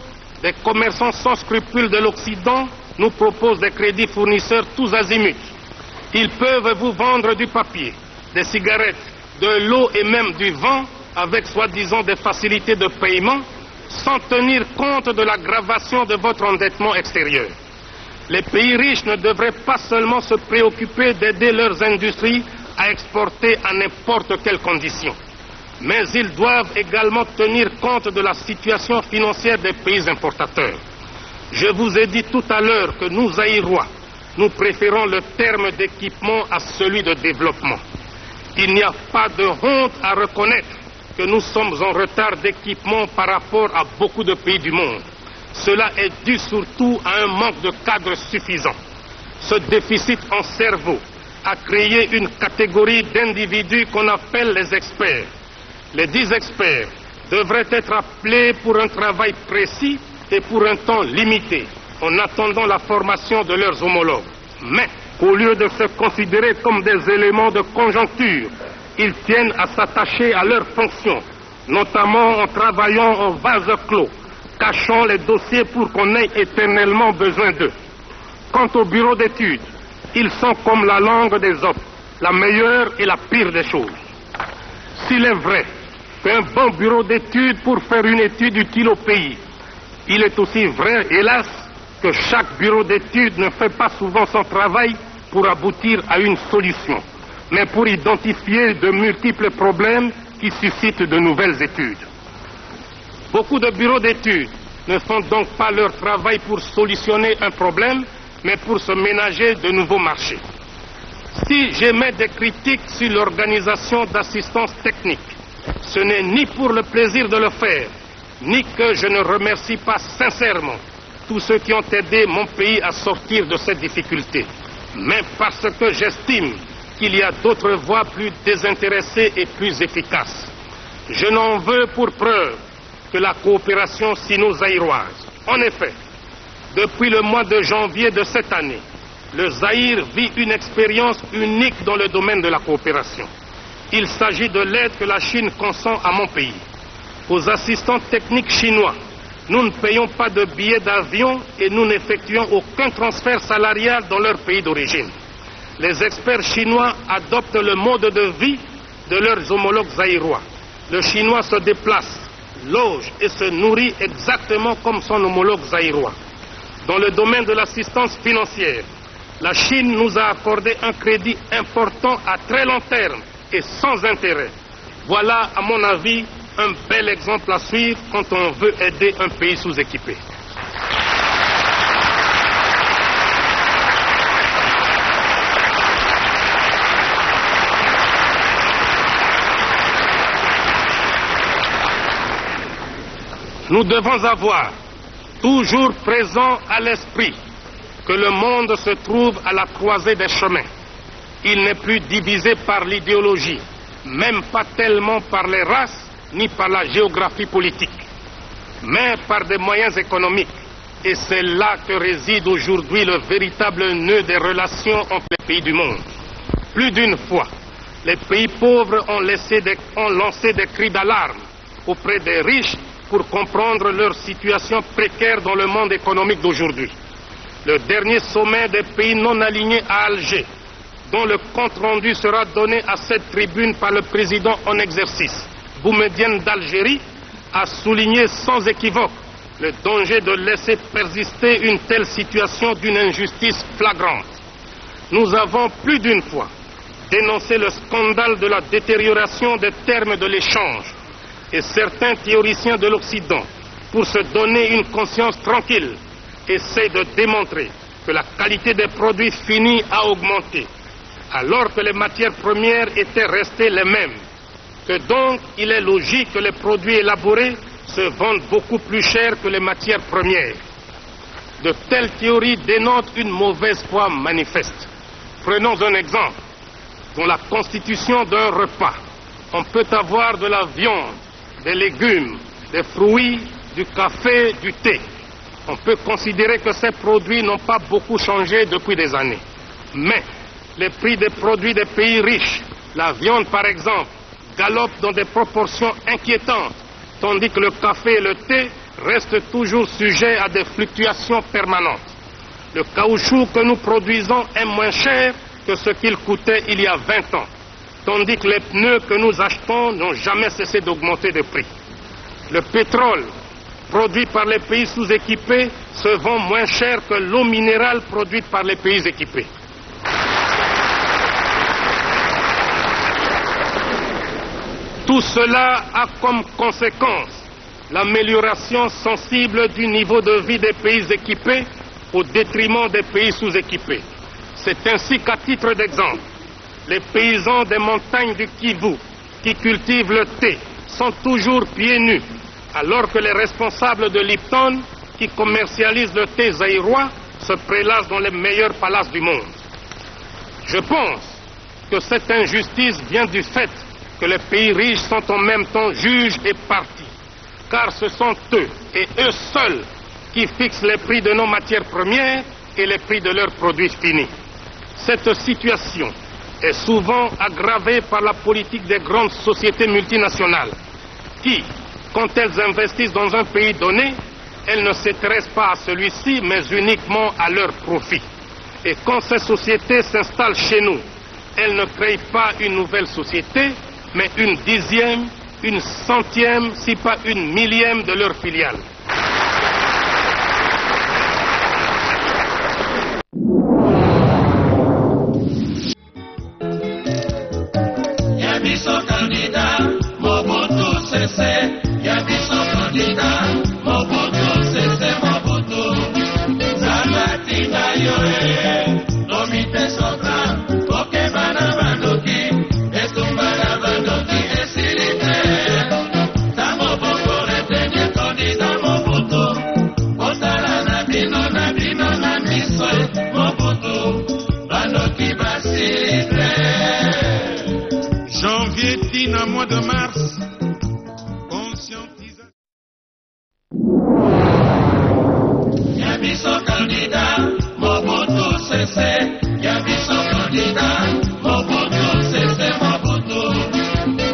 des commerçants sans scrupules de l'Occident nous proposent des crédits fournisseurs tous azimuts. Ils peuvent vous vendre du papier, des cigarettes, de l'eau et même du vent avec soi-disant des facilités de paiement sans tenir compte de l'aggravation de votre endettement extérieur. Les pays riches ne devraient pas seulement se préoccuper d'aider leurs industries à exporter à n'importe quelles conditions, mais ils doivent également tenir compte de la situation financière des pays importateurs. Je vous ai dit tout à l'heure que nous, Zaïrois, nous préférons le terme d'équipement à celui de développement. Il n'y a pas de honte à reconnaître que nous sommes en retard d'équipement par rapport à beaucoup de pays du monde. Cela est dû surtout à un manque de cadres suffisant. Ce déficit en cerveau a créé une catégorie d'individus qu'on appelle les experts. Les 10 experts devraient être appelés pour un travail précis et pour un temps limité, en attendant la formation de leurs homologues. Mais, au lieu de se considérer comme des éléments de conjoncture, ils tiennent à s'attacher à leurs fonctions, notamment en travaillant en vase clos, cachant les dossiers pour qu'on ait éternellement besoin d'eux. Quant au bureau d'études, ils sont comme la langue des hommes, la meilleure et la pire des choses. S'il est vrai qu'un bon bureau d'études pour faire une étude utile au pays, il est aussi vrai, hélas, que chaque bureau d'études ne fait pas souvent son travail pour aboutir à une solution, mais pour identifier de multiples problèmes qui suscitent de nouvelles études. Beaucoup de bureaux d'études ne font donc pas leur travail pour solutionner un problème, mais pour se ménager de nouveaux marchés. Si j'émets des critiques sur l'organisation d'assistance technique, ce n'est ni pour le plaisir de le faire, ni que je ne remercie pas sincèrement tous ceux qui ont aidé mon pays à sortir de cette difficulté, mais parce que j'estime qu'il y a d'autres voies plus désintéressées et plus efficaces. Je n'en veux pour preuve que la coopération sino-zaïroise. En effet, depuis le mois de janvier de cette année, le Zaïre vit une expérience unique dans le domaine de la coopération. Il s'agit de l'aide que la Chine consent à mon pays. Aux assistants techniques chinois, nous ne payons pas de billets d'avion et nous n'effectuons aucun transfert salarial dans leur pays d'origine. Les experts chinois adoptent le mode de vie de leurs homologues zaïrois. Le chinois se déplace, loge et se nourrit exactement comme son homologue zaïrois. Dans le domaine de l'assistance financière, la Chine nous a accordé un crédit important à très long terme et sans intérêt. Voilà, à mon avis, un bel exemple à suivre quand on veut aider un pays sous-équipé. Nous devons avoir toujours présent à l'esprit que le monde se trouve à la croisée des chemins. il n'est plus divisé par l'idéologie, même pas tellement par les races ni par la géographie politique, mais par des moyens économiques. Et c'est là que réside aujourd'hui le véritable nœud des relations entre les pays du monde. Plus d'une fois, les pays pauvres ont lancé des cris d'alarme auprès des riches pour comprendre leur situation précaire dans le monde économique d'aujourd'hui. Le dernier sommet des pays non alignés à Alger, dont le compte-rendu sera donné à cette tribune par le président en exercice, Boumedienne d'Algérie, a souligné sans équivoque le danger de laisser persister une telle situation d'une injustice flagrante. Nous avons plus d'une fois dénoncé le scandale de la détérioration des termes de l'échange, et certains théoriciens de l'Occident, pour se donner une conscience tranquille, essaient de démontrer que la qualité des produits finis a augmenté, alors que les matières premières étaient restées les mêmes, que donc il est logique que les produits élaborés se vendent beaucoup plus cher que les matières premières. De telles théories dénotent une mauvaise foi manifeste. Prenons un exemple. Dans la constitution d'un repas, on peut avoir de la viande, des légumes, des fruits, du café, du thé. On peut considérer que ces produits n'ont pas beaucoup changé depuis des années. Mais les prix des produits des pays riches, la viande par exemple, galopent dans des proportions inquiétantes, tandis que le café et le thé restent toujours sujets à des fluctuations permanentes. Le caoutchouc que nous produisons est moins cher que ce qu'il coûtait il y a 20 ans, tandis que les pneus que nous achetons n'ont jamais cessé d'augmenter de prix. Le pétrole produit par les pays sous-équipés se vend moins cher que l'eau minérale produite par les pays équipés. Tout cela a comme conséquence l'amélioration sensible du niveau de vie des pays équipés au détriment des pays sous-équipés. C'est ainsi qu'à titre d'exemple, les paysans des montagnes du Kivu qui cultivent le thé sont toujours pieds nus, alors que les responsables de Lipton qui commercialisent le thé zaïrois se prélassent dans les meilleurs palaces du monde. Je pense que cette injustice vient du fait que les pays riches sont en même temps juges et parties, car ce sont eux et eux seuls qui fixent les prix de nos matières premières et les prix de leurs produits finis. Cette situation est souvent aggravée par la politique des grandes sociétés multinationales qui, quand elles investissent dans un pays donné, elles ne s'intéressent pas à celui-ci, mais uniquement à leur profit. Et quand ces sociétés s'installent chez nous, elles ne créent pas une nouvelle société, mais une dixième, une centième, si pas une millième de leurs filiales. Yabiso candidat, Mobutu cessé. Yabiso candidat, Mobutu cessé, Mobutu. Zabati Bayoe, Lomite Sotra, Kokebana Bandoki, Estumbana Bandoki, Esirite. Tamo Boko retenir candidat Mobutu. Otala Nabino, Nabino, Namisoy, Mobutu. Bandoki Basirite. Janvier Tina, mois de mars, conscientisation. Yabiso candidat, Mobutu cessé. Yabiso candidat, Mobutu cessé, Mobutu.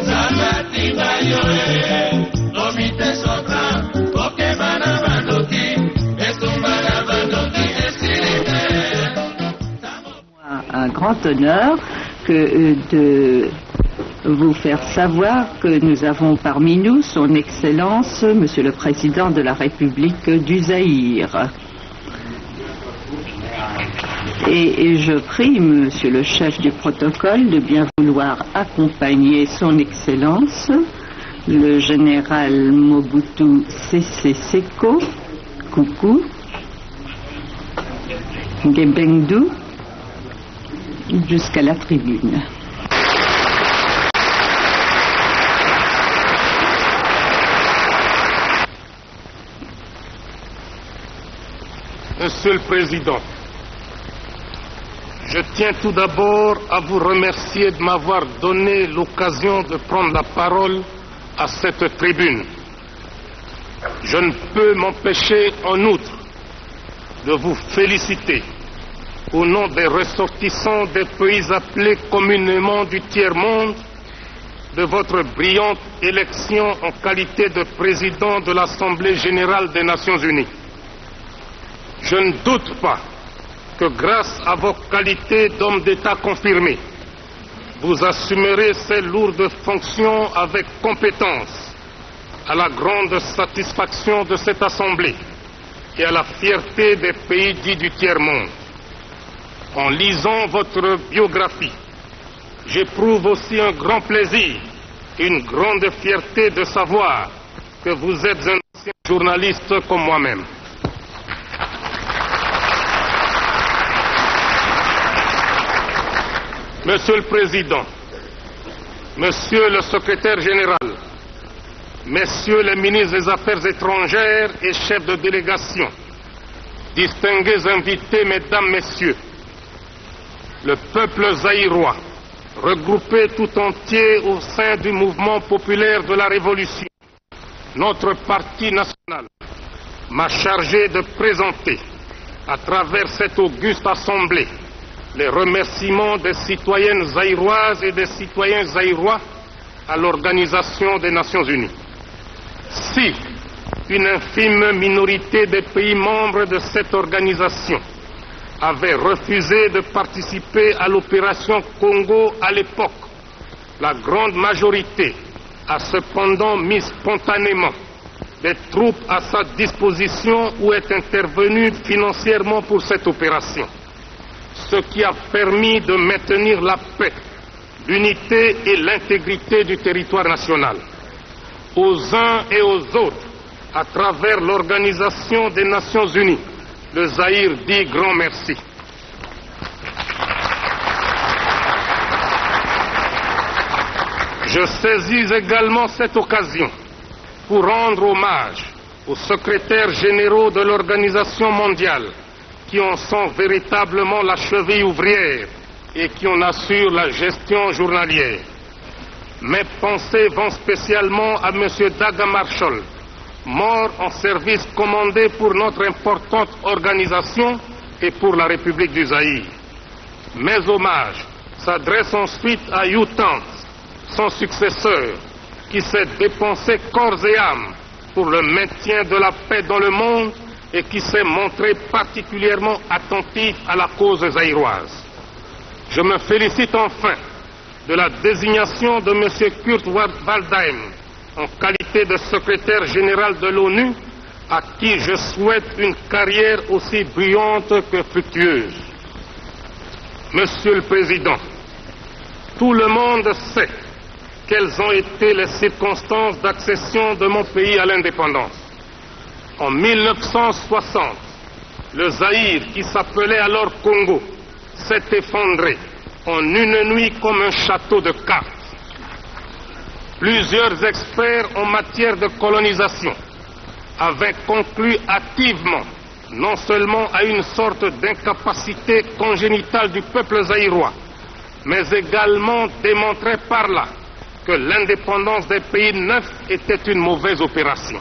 Zabati Bayoe, Lomite Sotra, Kokebana Bandoki, Estumbana Bandoki, Esirite. Un grand honneur que de vous faire savoir que nous avons parmi nous son Excellence, Monsieur le Président de la République du Zaïre. Et je prie Monsieur le chef du protocole de bien vouloir accompagner son Excellence, le général Mobutu Sese Seko Kuku Ngebendu, jusqu'à la tribune. Monsieur le Président, Je tiens tout d'abord à vous remercier de m'avoir donné l'occasion de prendre la parole à cette tribune. Je ne peux m'empêcher en outre de vous féliciter au nom des ressortissants des pays appelés communément du tiers-monde de votre brillante élection en qualité de président de l'Assemblée générale des Nations unies. Je ne doute pas que grâce à vos qualités d'homme d'État confirmé, vous assumerez ces lourdes fonctions avec compétence, à la grande satisfaction de cette Assemblée et à la fierté des pays dits du tiers-monde. En lisant votre biographie, j'éprouve aussi un grand plaisir et une grande fierté de savoir que vous êtes un ancien journaliste comme moi-même. Monsieur le Président, Monsieur le Secrétaire général, Messieurs les ministres des Affaires étrangères et chefs de délégation, distingués invités, Mesdames, Messieurs, le peuple zaïrois, regroupé tout entier au sein du mouvement populaire de la Révolution, notre parti national, m'a chargé de présenter, à travers cette auguste assemblée, les remerciements des citoyennes zaïroises et des citoyens zaïrois à l'Organisation des Nations Unies. Si une infime minorité des pays membres de cette organisation avait refusé de participer à l'opération Congo à l'époque, la grande majorité a cependant mis spontanément des troupes à sa disposition ou est intervenue financièrement pour cette opération, ce qui a permis de maintenir la paix, l'unité et l'intégrité du territoire national. Aux uns et aux autres, à travers l'Organisation des Nations Unies, le Zaïre dit grand merci. Je saisis également cette occasion pour rendre hommage aux secrétaires généraux de l'Organisation mondiale qui en sont véritablement la cheville ouvrière et qui en assurent la gestion journalière. Mes pensées vont spécialement à M. Daga Marshall, mort en service commandé pour notre importante organisation et pour la République du Zaïre. Mes hommages s'adressent ensuite à U Thant, son successeur, qui s'est dépensé corps et âme pour le maintien de la paix dans le monde et qui s'est montré particulièrement attentif à la cause zaïroise. Je me félicite enfin de la désignation de M. Kurt Waldheim en qualité de secrétaire général de l'ONU, à qui je souhaite une carrière aussi brillante que fructueuse. Monsieur le Président, tout le monde sait quelles ont été les circonstances d'accession de mon pays à l'indépendance. En 1960, le Zaïre, qui s'appelait alors Congo, s'est effondré en une nuit comme un château de cartes. Plusieurs experts en matière de colonisation avaient conclu hâtivement non seulement à une sorte d'incapacité congénitale du peuple zaïrois, mais également démontré par là que l'indépendance des pays neufs était une mauvaise opération.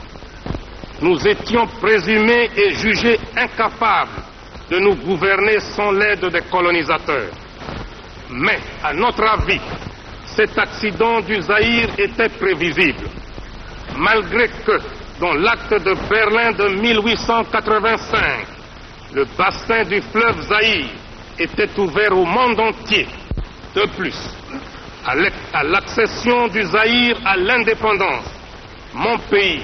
Nous étions présumés et jugés incapables de nous gouverner sans l'aide des colonisateurs. Mais, à notre avis, cet accident du Zaïre était prévisible, malgré que, dans l'acte de Berlin de 1885, le bassin du fleuve Zaïre était ouvert au monde entier. De plus, à l'accession du Zaïre à l'indépendance, mon pays,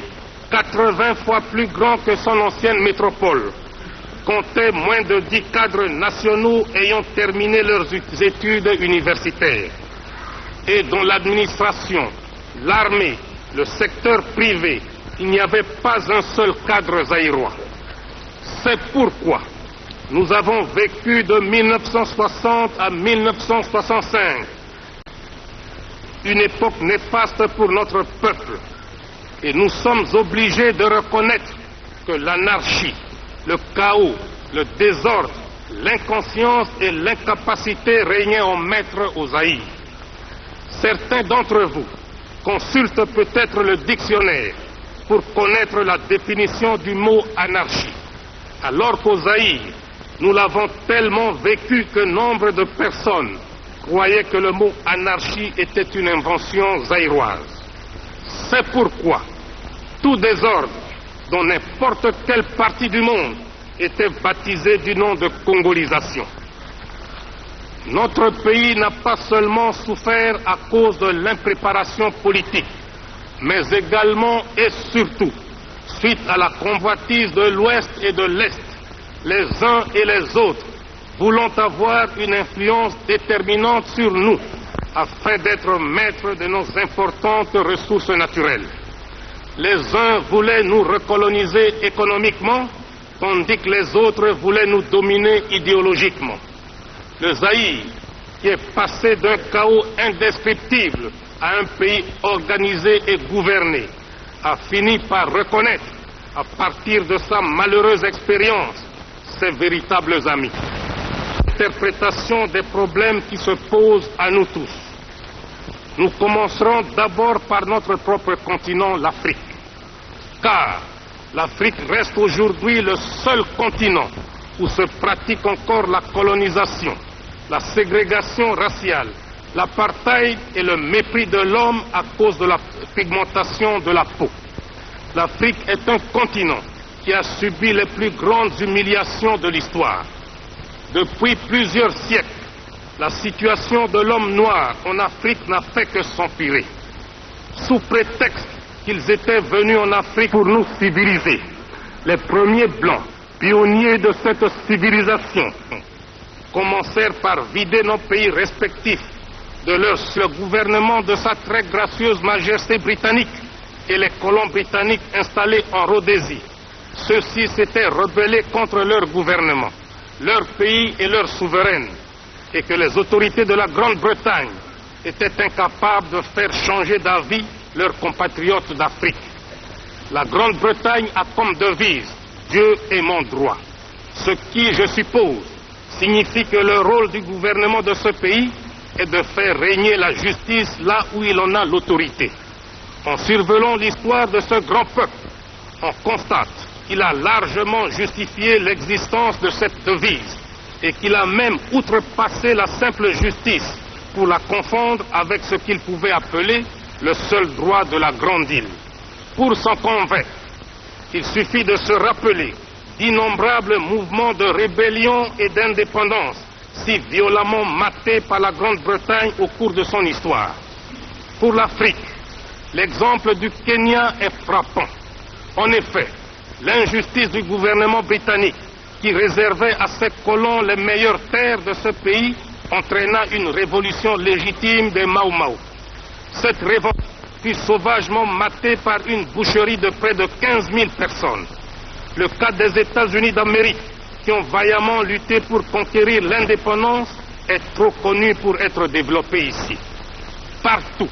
80 fois plus grand que son ancienne métropole, comptait moins de 10 cadres nationaux ayant terminé leurs études universitaires, et dont l'administration, l'armée, le secteur privé, il n'y avait pas un seul cadre zaïrois. C'est pourquoi nous avons vécu de 1960 à 1965 une époque néfaste pour notre peuple, et nous sommes obligés de reconnaître que l'anarchie, le chaos, le désordre l'inconscience et l'incapacité régnaient en maître au Zaïre. Certains d'entre vous consultent peut-être le dictionnaire pour connaître la définition du mot anarchie, alors qu'au Zaïre, nous l'avons tellement vécu que nombre de personnes croyaient que le mot anarchie était une invention zaïroise. C'est pourquoi tout désordre dans n'importe quelle partie du monde était baptisé du nom de congolisation. Notre pays n'a pas seulement souffert à cause de l'impréparation politique, mais également et surtout suite à la convoitise de l'Ouest et de l'Est, les uns et les autres voulant avoir une influence déterminante sur nous afin d'être maîtres de nos importantes ressources naturelles. Les uns voulaient nous recoloniser économiquement, tandis que les autres voulaient nous dominer idéologiquement. Le Zaïre, qui est passé d'un chaos indescriptible à un pays organisé et gouverné, a fini par reconnaître, à partir de sa malheureuse expérience, ses véritables amis. Interprétation des problèmes qui se posent à nous tous. Nous commencerons d'abord par notre propre continent, l'Afrique. Car l'Afrique reste aujourd'hui le seul continent où se pratique encore la colonisation, la ségrégation raciale, l'apartheid et le mépris de l'homme à cause de la pigmentation de la peau. L'Afrique est un continent qui a subi les plus grandes humiliations de l'histoire. Depuis plusieurs siècles, la situation de l'homme noir en Afrique n'a fait que s'empirer. Sous prétexte qu'ils étaient venus en Afrique pour nous civiliser, les premiers blancs, pionniers de cette civilisation, commencèrent par vider nos pays respectifs de le gouvernement de sa très gracieuse majesté britannique et les colons britanniques installés en Rhodésie. Ceux-ci s'étaient rebellés contre leur gouvernement, leur pays et leur souveraine, et que les autorités de la Grande-Bretagne étaient incapables de faire changer d'avis leurs compatriotes d'Afrique. La Grande-Bretagne a comme devise « Dieu est mon droit », ce qui, je suppose, signifie que le rôle du gouvernement de ce pays est de faire régner la justice là où il en a l'autorité. En survolant l'histoire de ce grand peuple, on constate qu'il a largement justifié l'existence de cette devise et qu'il a même outrepassé la simple justice pour la confondre avec ce qu'il pouvait appeler le seul droit de la grande île. Pour s'en convaincre, il suffit de se rappeler d'innombrables mouvements de rébellion et d'indépendance si violemment matés par la Grande-Bretagne au cours de son histoire. Pour l'Afrique, l'exemple du Kenya est frappant. En effet, l'injustice du gouvernement britannique qui réservait à ses colons les meilleures terres de ce pays entraîna une révolution légitime des Mau Mau. Cette révolte fut sauvagement matée par une boucherie de près de 15 000 personnes. Le cas des États-Unis d'Amérique, qui ont vaillamment lutté pour conquérir l'indépendance, est trop connu pour être développé ici. Partout,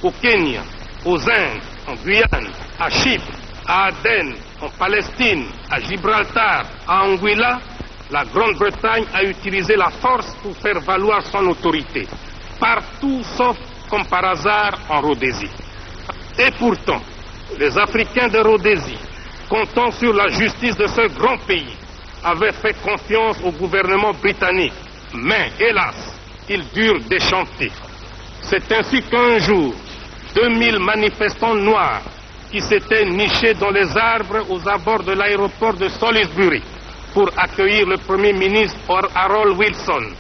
au Kenya, aux Indes, en Guyane, à Chypre, à Aden, en Palestine, à Gibraltar, à Anguilla, la Grande-Bretagne a utilisé la force pour faire valoir son autorité. Partout, sauf, comme par hasard, en Rhodésie. Et pourtant, les Africains de Rhodésie, comptant sur la justice de ce grand pays, avaient fait confiance au gouvernement britannique. Mais, hélas, ils durent déchanter. C'est ainsi qu'un jour, 2000 manifestants noirs qui s'étaient nichés dans les arbres aux abords de l'aéroport de Salisbury pour accueillir le Premier ministre Harold Wilson,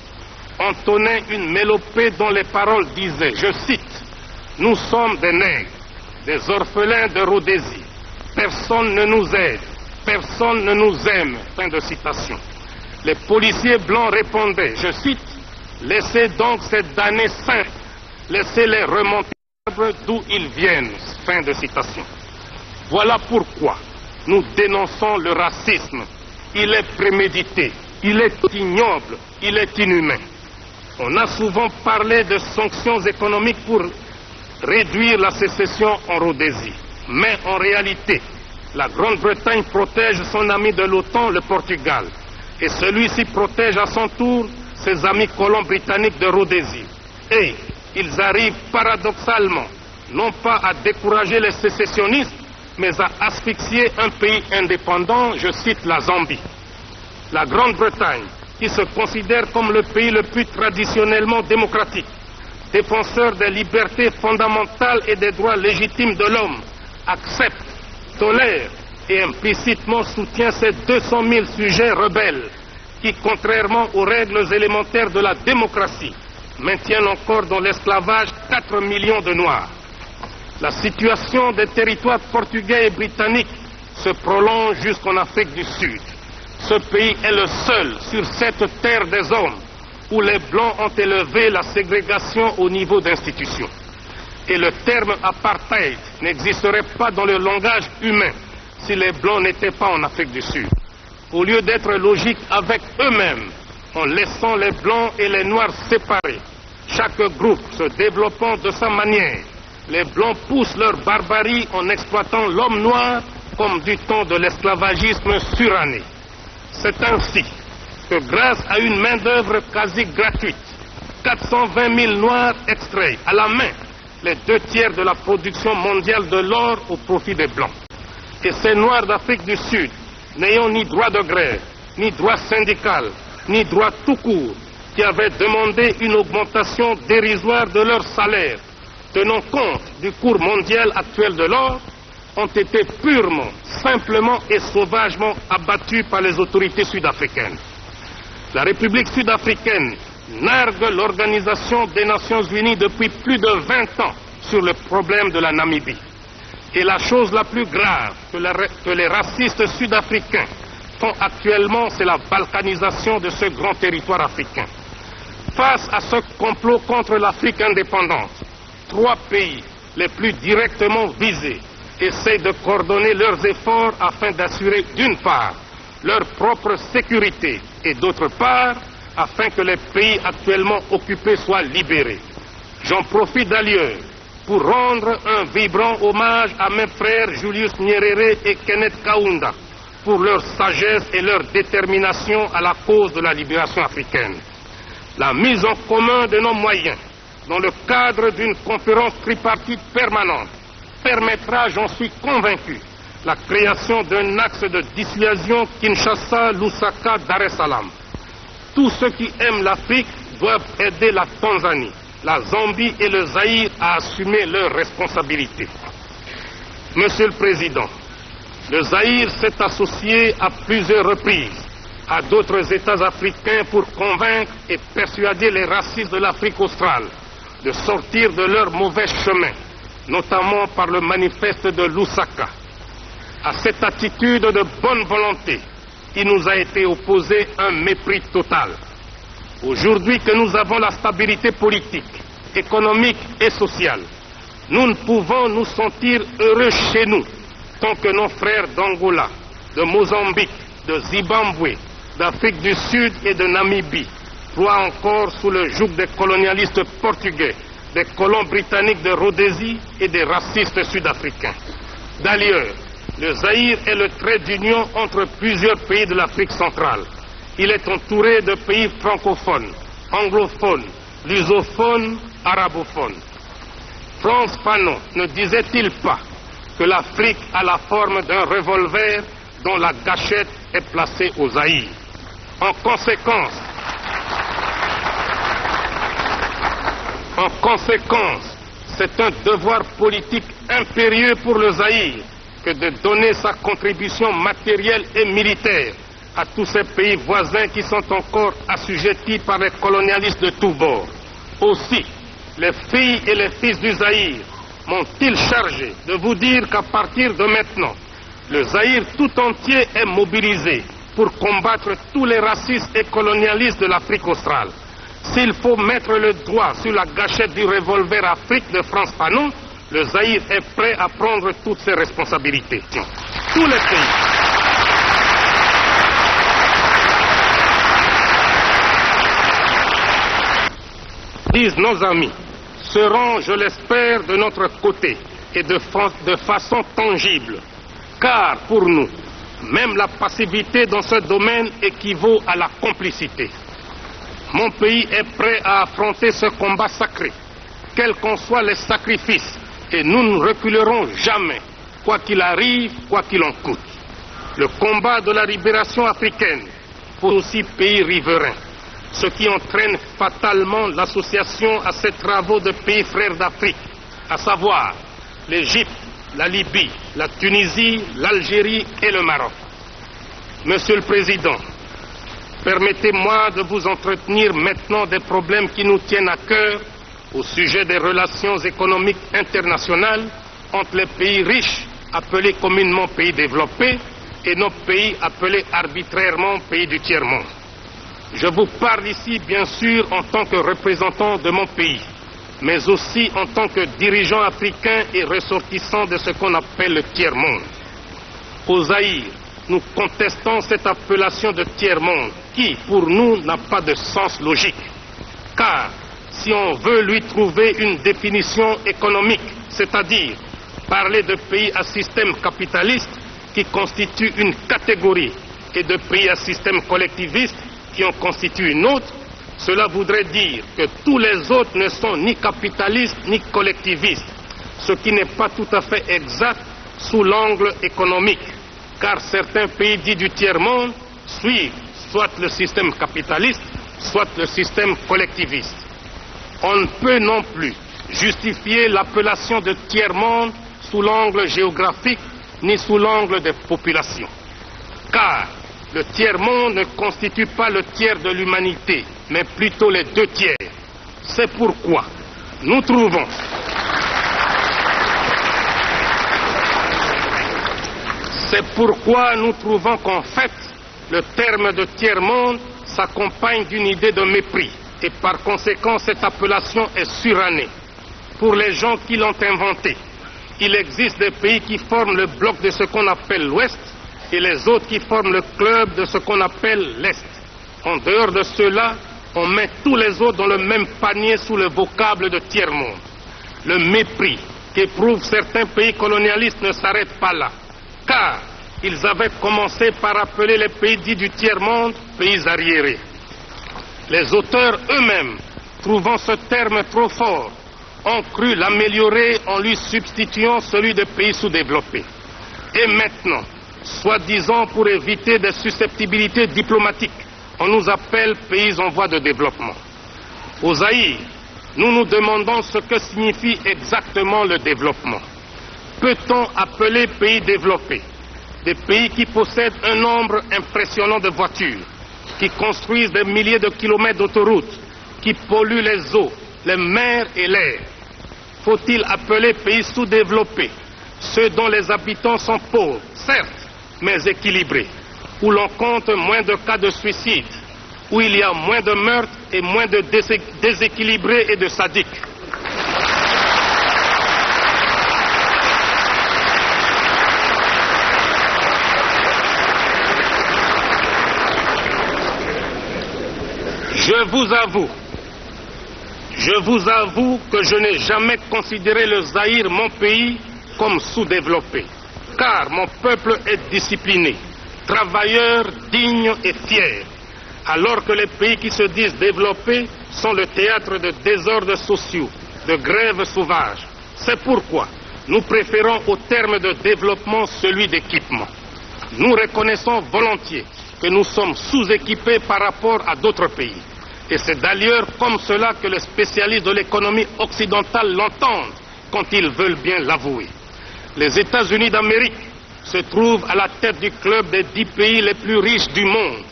entonnaient une mélopée dont les paroles disaient, je cite, « Nous sommes des nègres, des orphelins de Rhodésie. Personne ne nous aide, personne ne nous aime. » Fin de citation. Les policiers blancs répondaient, je cite, « Laissez donc ces damnés simples, laissez-les remonter d'où ils viennent. » Fin de citation. Voilà pourquoi nous dénonçons le racisme. Il est prémédité, il est ignoble, il est inhumain. On a souvent parlé de sanctions économiques pour réduire la sécession en Rhodésie. Mais en réalité, la Grande-Bretagne protège son ami de l'OTAN, le Portugal. Et celui-ci protège à son tour ses amis colons britanniques de Rhodésie. Et ils arrivent paradoxalement, non pas à décourager les sécessionnistes, mais à asphyxier un pays indépendant, je cite la Zambie. La Grande-Bretagne, qui se considère comme le pays le plus traditionnellement démocratique, défenseur des libertés fondamentales et des droits légitimes de l'homme, accepte, tolère et implicitement soutient ces 200 000 sujets rebelles qui, contrairement aux règles élémentaires de la démocratie, maintiennent encore dans l'esclavage 4 millions de Noirs. La situation des territoires portugais et britanniques se prolonge jusqu'en Afrique du Sud. Ce pays est le seul sur cette terre des hommes où les Blancs ont élevé la ségrégation au niveau d'institutions. Et le terme apartheid n'existerait pas dans le langage humain si les Blancs n'étaient pas en Afrique du Sud. Au lieu d'être logiques avec eux-mêmes, en laissant les Blancs et les Noirs séparés, chaque groupe se développant de sa manière, les Blancs poussent leur barbarie en exploitant l'homme noir comme du temps de l'esclavagisme suranné. C'est ainsi que grâce à une main-d'œuvre quasi gratuite, 420 000 Noirs extraient à la main les 2/3 de la production mondiale de l'or au profit des Blancs. Et ces Noirs d'Afrique du Sud, n'ayant ni droit de grève, ni droit syndical, ni droit tout court, qui avaient demandé une augmentation dérisoire de leur salaire, tenant compte du cours mondial actuel de l'or, ont été purement, simplement et sauvagement abattus par les autorités sud-africaines. La République sud-africaine nargue l'Organisation des Nations Unies depuis plus de 20 ans sur le problème de la Namibie. Et la chose la plus grave que les racistes sud-africains font actuellement, c'est la balkanisation de ce grand territoire africain. Face à ce complot contre l'Afrique indépendante, 3 pays les plus directement visés essayent de coordonner leurs efforts afin d'assurer d'une part leur propre sécurité et d'autre part afin que les pays actuellement occupés soient libérés. J'en profite d'ailleurs pour rendre un vibrant hommage à mes frères Julius Nyerere et Kenneth Kaunda pour leur sagesse et leur détermination à la cause de la libération africaine. La mise en commun de nos moyens dans le cadre d'une conférence tripartite permanente permettra, j'en suis convaincu, la création d'un axe de dissuasion Kinshasa-Lusaka-Dar es Salaam. Tous ceux qui aiment l'Afrique doivent aider la Tanzanie, la Zambie et le Zaïre à assumer leurs responsabilités. Monsieur le Président, le Zaïre s'est associé à plusieurs reprises à d'autres États africains pour convaincre et persuader les racistes de l'Afrique australe de sortir de leur mauvais chemin, notamment par le manifeste de Lusaka. À cette attitude de bonne volonté, il nous a été opposé un mépris total. Aujourd'hui que nous avons la stabilité politique, économique et sociale, nous ne pouvons nous sentir heureux chez nous tant que nos frères d'Angola, de Mozambique, de Zimbabwe, d'Afrique du Sud et de Namibie ploient encore sous le joug des colonialistes portugais, des colons britanniques de Rhodésie et des racistes sud-africains. D'ailleurs, le Zaïre est le trait d'union entre plusieurs pays de l'Afrique centrale. Il est entouré de pays francophones, anglophones, lusophones, arabophones. Frantz Fanon ne disait-il pas que l'Afrique a la forme d'un revolver dont la gâchette est placée au Zaïre? En conséquence, c'est un devoir politique impérieux pour le Zaïre que de donner sa contribution matérielle et militaire à tous ces pays voisins qui sont encore assujettis par les colonialistes de tous bords. Aussi, les filles et les fils du Zaïre m'ont-ils chargé de vous dire qu'à partir de maintenant, le Zaïre tout entier est mobilisé pour combattre tous les racistes et colonialistes de l'Afrique australe. S'il faut mettre le doigt sur la gâchette du revolver Afrique de Frantz Fanon, le Zaïre est prêt à prendre toutes ses responsabilités. Tous les pays. Disent nos amis, seront, je l'espère, de notre côté et de façon tangible. Car pour nous, Même la passivité dans ce domaine équivaut à la complicité. Mon pays est prêt à affronter ce combat sacré, quels qu'en soient les sacrifices, et nous ne reculerons jamais, quoi qu'il arrive, quoi qu'il en coûte. Le combat de la libération africaine pour aussi pays riverains, ce qui entraîne fatalement l'association à ces travaux de pays frères d'Afrique, à savoir l'Égypte, la Libye, la Tunisie, l'Algérie et le Maroc. Monsieur le Président, permettez-moi de vous entretenir maintenant des problèmes qui nous tiennent à cœur au sujet des relations économiques internationales entre les pays riches, appelés communément pays développés, et nos pays appelés arbitrairement pays du tiers-monde. Je vous parle ici, bien sûr, en tant que représentant de mon pays, mais aussi en tant que dirigeant africain et ressortissant de ce qu'on appelle le tiers-monde. Au Zaïre, nous contestons cette appellation de tiers-monde qui, pour nous, n'a pas de sens logique. Car, si on veut lui trouver une définition économique, c'est-à-dire parler de pays à système capitaliste qui constitue une catégorie et de pays à système collectiviste qui en constitue une autre, cela voudrait dire que tous les autres ne sont ni capitalistes ni collectivistes, ce qui n'est pas tout à fait exact sous l'angle économique, car certains pays dits du tiers-monde suivent soit le système capitaliste, soit le système collectiviste. On ne peut non plus justifier l'appellation de tiers-monde sous l'angle géographique ni sous l'angle des populations, car le tiers-monde ne constitue pas le tiers de l'humanité, mais plutôt les deux tiers. C'est pourquoi nous trouvons qu'en fait, le terme de tiers-monde s'accompagne d'une idée de mépris, et par conséquent, cette appellation est surannée. Pour les gens qui l'ont inventée, il existe des pays qui forment le bloc de ce qu'on appelle l'Ouest, et les autres qui forment le club de ce qu'on appelle l'Est. En dehors de cela, on met tous les autres dans le même panier sous le vocable de tiers-monde. Le mépris qu'éprouvent certains pays colonialistes ne s'arrête pas là, car ils avaient commencé par appeler les pays dits du tiers-monde pays arriérés. Les auteurs eux-mêmes, trouvant ce terme trop fort, ont cru l'améliorer en lui substituant celui de pays sous-développés. Et maintenant, soi-disant pour éviter des susceptibilités diplomatiques, on nous appelle pays en voie de développement. Au Zaïre, nous nous demandons ce que signifie exactement le développement. Peut-on appeler pays développés des pays qui possèdent un nombre impressionnant de voitures, qui construisent des milliers de kilomètres d'autoroutes, qui polluent les eaux, les mers et l'air? Faut-il appeler pays sous-développés ceux dont les habitants sont pauvres, certes, mais équilibrés, où l'on compte moins de cas de suicide, où il y a moins de meurtres et moins de déséquilibrés et de sadiques? Je vous avoue que je n'ai jamais considéré le Zaïre, mon pays, comme sous-développé, car mon peuple est discipliné, travailleur, digne et fier, alors que les pays qui se disent développés sont le théâtre de désordres sociaux, de grèves sauvages. C'est pourquoi nous préférons au terme de développement celui d'équipement. Nous reconnaissons volontiers que nous sommes sous-équipés par rapport à d'autres pays. Et c'est d'ailleurs comme cela que les spécialistes de l'économie occidentale l'entendent quand ils veulent bien l'avouer. Les États-Unis d'Amérique se trouvent à la tête du club des 10 pays les plus riches du monde.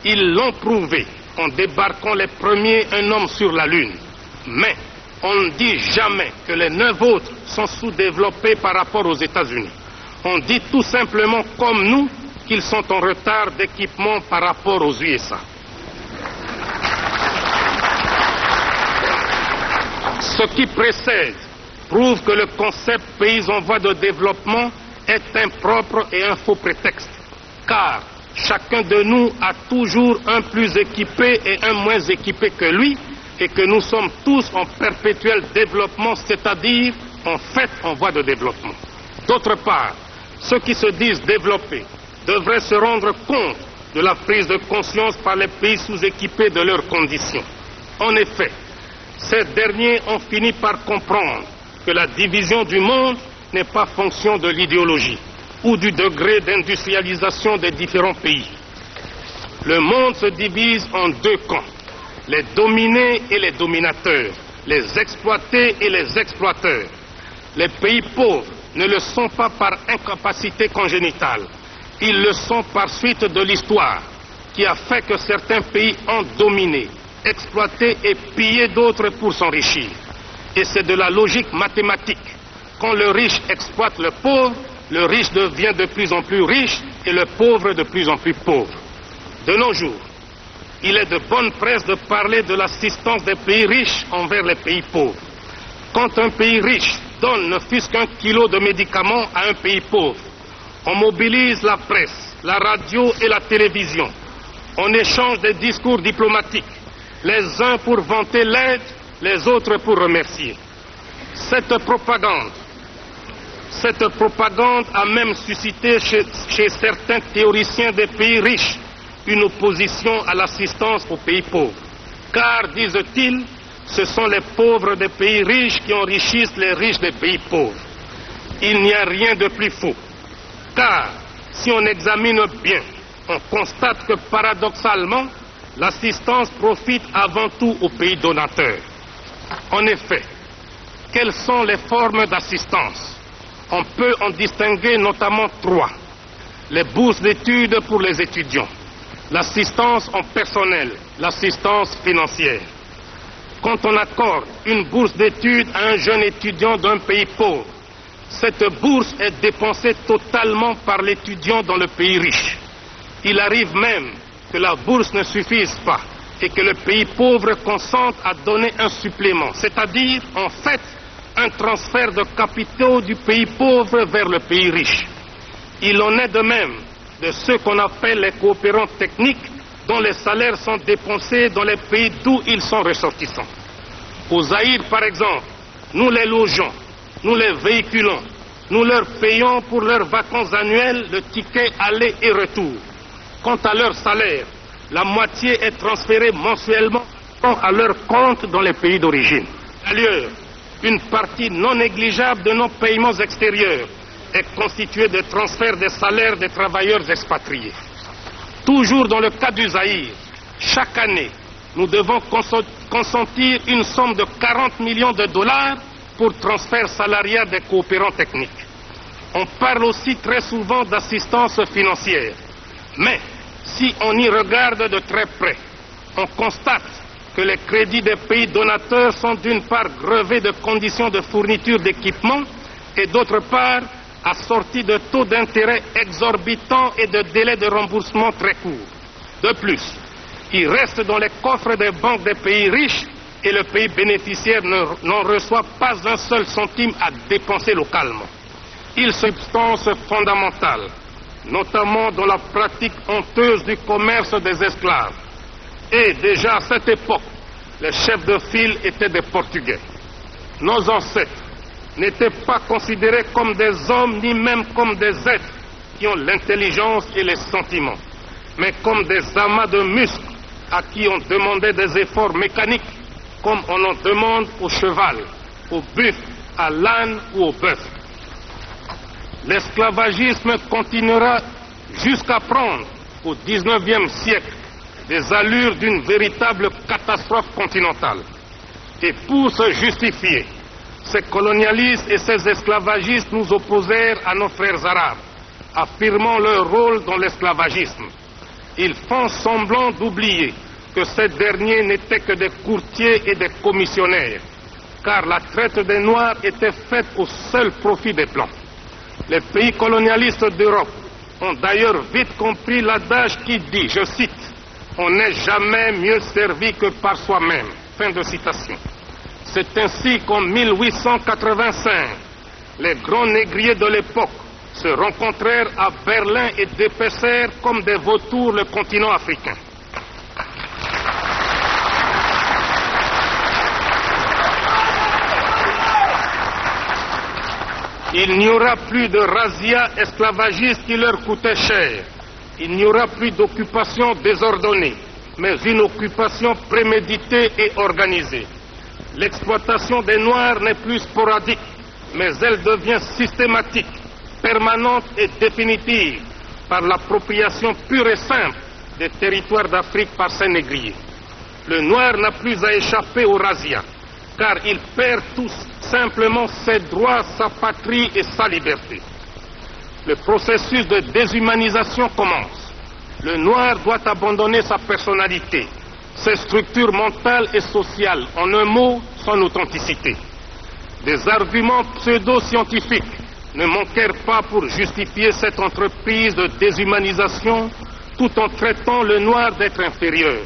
Ils l'ont prouvé en débarquant les premiers un homme sur la Lune. Mais on ne dit jamais que les 9 autres sont sous-développés par rapport aux États-Unis. On dit tout simplement comme nous qu'ils sont en retard d'équipement par rapport aux USA. Ce qui précède prouve que le concept pays en voie de développement est impropre et un faux prétexte, car chacun de nous a toujours un plus équipé et un moins équipé que lui, et que nous sommes tous en perpétuel développement, c'est-à-dire en fait en voie de développement. D'autre part, ceux qui se disent développés devrait se rendre compte de la prise de conscience par les pays sous-équipés de leurs conditions. En effet, ces derniers ont fini par comprendre que la division du monde n'est pas fonction de l'idéologie ou du degré d'industrialisation des différents pays. Le monde se divise en deux camps, les dominés et les dominateurs, les exploités et les exploiteurs. Les pays pauvres ne le sont pas par incapacité congénitale, ils le sont par suite de l'histoire qui a fait que certains pays ont dominé, exploité et pillé d'autres pour s'enrichir. Et c'est de la logique mathématique. Quand le riche exploite le pauvre, le riche devient de plus en plus riche et le pauvre de plus en plus pauvre. De nos jours, il est de bonne presse de parler de l'assistance des pays riches envers les pays pauvres. Quand un pays riche donne ne fût-ce qu'un kilo de médicaments à un pays pauvre, on mobilise la presse, la radio et la télévision. On échange des discours diplomatiques, les uns pour vanter l'aide, les autres pour remercier. Cette propagande a même suscité chez certains théoriciens des pays riches une opposition à l'assistance aux pays pauvres. Car, disent-ils, ce sont les pauvres des pays riches qui enrichissent les riches des pays pauvres. Il n'y a rien de plus faux. Car, si on examine bien, on constate que paradoxalement, l'assistance profite avant tout aux pays donateurs. En effet, quelles sont les formes d'assistance? On peut en distinguer notamment trois. Les bourses d'études pour les étudiants, l'assistance en personnel, l'assistance financière. Quand on accorde une bourse d'études à un jeune étudiant d'un pays pauvre, cette bourse est dépensée totalement par l'étudiant dans le pays riche. Il arrive même que la bourse ne suffise pas et que le pays pauvre consente à donner un supplément, c'est-à-dire, en fait, un transfert de capitaux du pays pauvre vers le pays riche. Il en est de même de ceux qu'on appelle les coopérants techniques, dont les salaires sont dépensés dans les pays d'où ils sont ressortissants. Au Zaïre, par exemple, nous les logeons, nous les véhiculons, nous leur payons pour leurs vacances annuelles le ticket aller et retour. Quant à leur salaire, la moitié est transférée mensuellement à leur compte dans les pays d'origine. D'ailleurs, une partie non négligeable de nos paiements extérieurs est constituée de transferts des salaires des travailleurs expatriés. Toujours dans le cas du Zaïre, chaque année, nous devons consentir une somme de 40 millions de dollars pour transfert salarial des coopérants techniques. On parle aussi très souvent d'assistance financière. Mais si on y regarde de très près, on constate que les crédits des pays donateurs sont d'une part grevés de conditions de fourniture d'équipements et d'autre part assortis de taux d'intérêt exorbitants et de délais de remboursement très courts. De plus, il reste dans les coffres des banques des pays riches et le pays bénéficiaire n'en reçoit pas un seul centime à dépenser localement. Il substance fondamentale, notamment dans la pratique honteuse du commerce des esclaves. Et déjà à cette époque, les chefs de file étaient des Portugais. Nos ancêtres n'étaient pas considérés comme des hommes, ni même comme des êtres qui ont l'intelligence et les sentiments, mais comme des amas de muscles à qui on demandait des efforts mécaniques, comme on en demande au cheval, au buffle, à l'âne ou au bœuf. L'esclavagisme continuera jusqu'à prendre, au XIXe siècle, des allures d'une véritable catastrophe continentale. Et pour se justifier, ces colonialistes et ces esclavagistes nous opposèrent à nos frères arabes, affirmant leur rôle dans l'esclavagisme. Ils font semblant d'oublier que ces derniers n'étaient que des courtiers et des commissionnaires, car la traite des Noirs était faite au seul profit des Blancs. Les pays colonialistes d'Europe ont d'ailleurs vite compris l'adage qui dit, je cite, « On n'est jamais mieux servi que par soi-même ». Fin de citation. C'est ainsi qu'en 1885, les grands négriers de l'époque se rencontrèrent à Berlin et dépecèrent comme des vautours le continent africain. Il n'y aura plus de razzia esclavagiste qui leur coûtait cher. Il n'y aura plus d'occupation désordonnée, mais une occupation préméditée et organisée. L'exploitation des Noirs n'est plus sporadique, mais elle devient systématique, permanente et définitive par l'appropriation pure et simple des territoires d'Afrique par ces négriers. Le Noir n'a plus à échapper aux razzias, car il perd tout simplement ses droits, sa patrie et sa liberté. Le processus de déshumanisation commence. Le Noir doit abandonner sa personnalité, ses structures mentales et sociales, en un mot, son authenticité. Des arguments pseudo-scientifiques ne manquèrent pas pour justifier cette entreprise de déshumanisation tout en traitant le Noir d'être inférieur.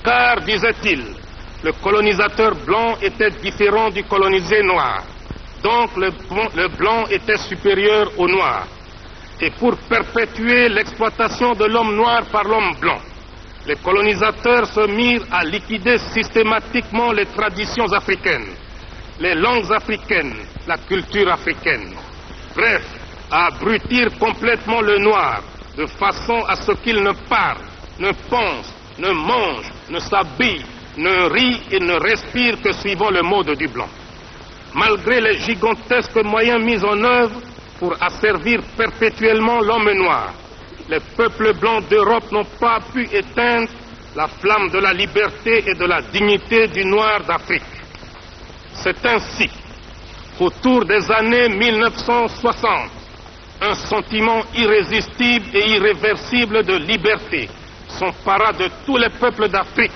Car, disait-il, le colonisateur blanc était différent du colonisé noir, donc le blanc était supérieur au noir. Et pour perpétuer l'exploitation de l'homme noir par l'homme blanc, les colonisateurs se mirent à liquider systématiquement les traditions africaines, les langues africaines, la culture africaine. Bref, à abrutir complètement le noir, de façon à ce qu'il ne parle, ne pense, ne mange, ne s'habille, ne rit et ne respire que suivant le mode du blanc. Malgré les gigantesques moyens mis en œuvre pour asservir perpétuellement l'homme noir, les peuples blancs d'Europe n'ont pas pu éteindre la flamme de la liberté et de la dignité du noir d'Afrique. C'est ainsi qu'autour des années 1960, un sentiment irrésistible et irréversible de liberté s'empara de tous les peuples d'Afrique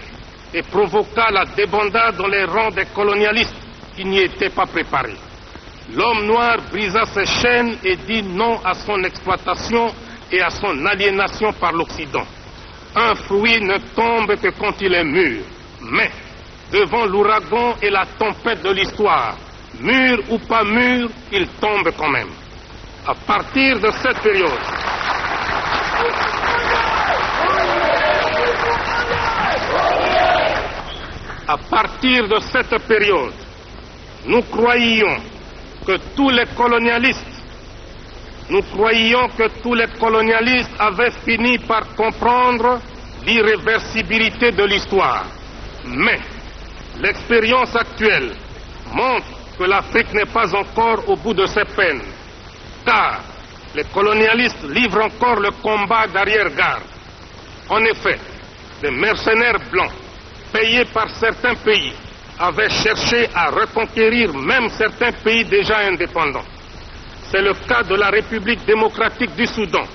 et provoqua la débandade dans les rangs des colonialistes qui n'y étaient pas préparés. L'homme noir brisa ses chaînes et dit non à son exploitation et à son aliénation par l'Occident. Un fruit ne tombe que quand il est mûr, mais devant l'ouragan et la tempête de l'histoire, mûr ou pas mûr, il tombe quand même. À partir de cette période, nous croyions que tous les colonialistes avaient fini par comprendre l'irréversibilité de l'histoire. Mais l'expérience actuelle montre que l'Afrique n'est pas encore au bout de ses peines, car les colonialistes livrent encore le combat d'arrière-garde. En effet, des mercenaires blancs, payés par certains pays, avaient cherché à reconquérir même certains pays déjà indépendants. C'est le cas de la République démocratique du Soudan,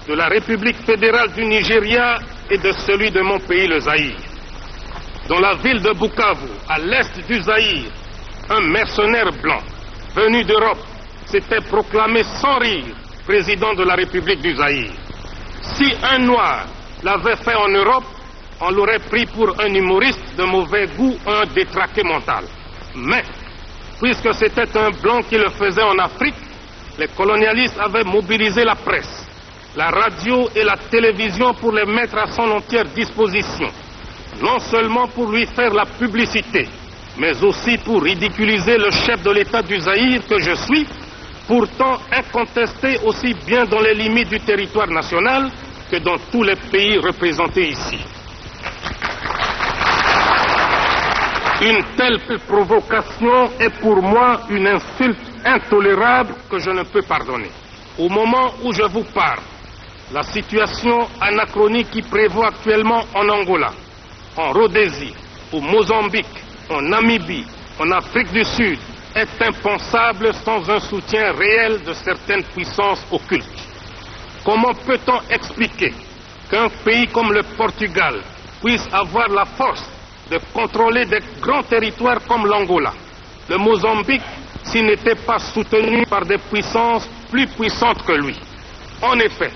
de la République fédérale du Nigeria et de celui de mon pays, le Zaïre. Dans la ville de Bukavu, à l'est du Zaïre, un mercenaire blanc venu d'Europe s'était proclamé sans rire président de la République du Zaïre. Si un noir l'avait fait en Europe, on l'aurait pris pour un humoriste de mauvais goût, un détraqué mental. Mais, puisque c'était un blanc qui le faisait en Afrique, les colonialistes avaient mobilisé la presse, la radio et la télévision pour les mettre à son entière disposition, non seulement pour lui faire la publicité, mais aussi pour ridiculiser le chef de l'État du Zaïre que je suis, pourtant incontesté aussi bien dans les limites du territoire national que dans tous les pays représentés ici. Une telle provocation est pour moi une insulte intolérable que je ne peux pardonner. Au moment où je vous parle, la situation anachronique qui prévaut actuellement en Angola, en Rhodésie, au Mozambique, en Namibie, en Afrique du Sud, est impensable sans un soutien réel de certaines puissances occultes. Comment peut-on expliquer qu'un pays comme le Portugal puisse avoir la force de contrôler des grands territoires comme l'Angola, le Mozambique, s'il n'était pas soutenu par des puissances plus puissantes que lui? En effet,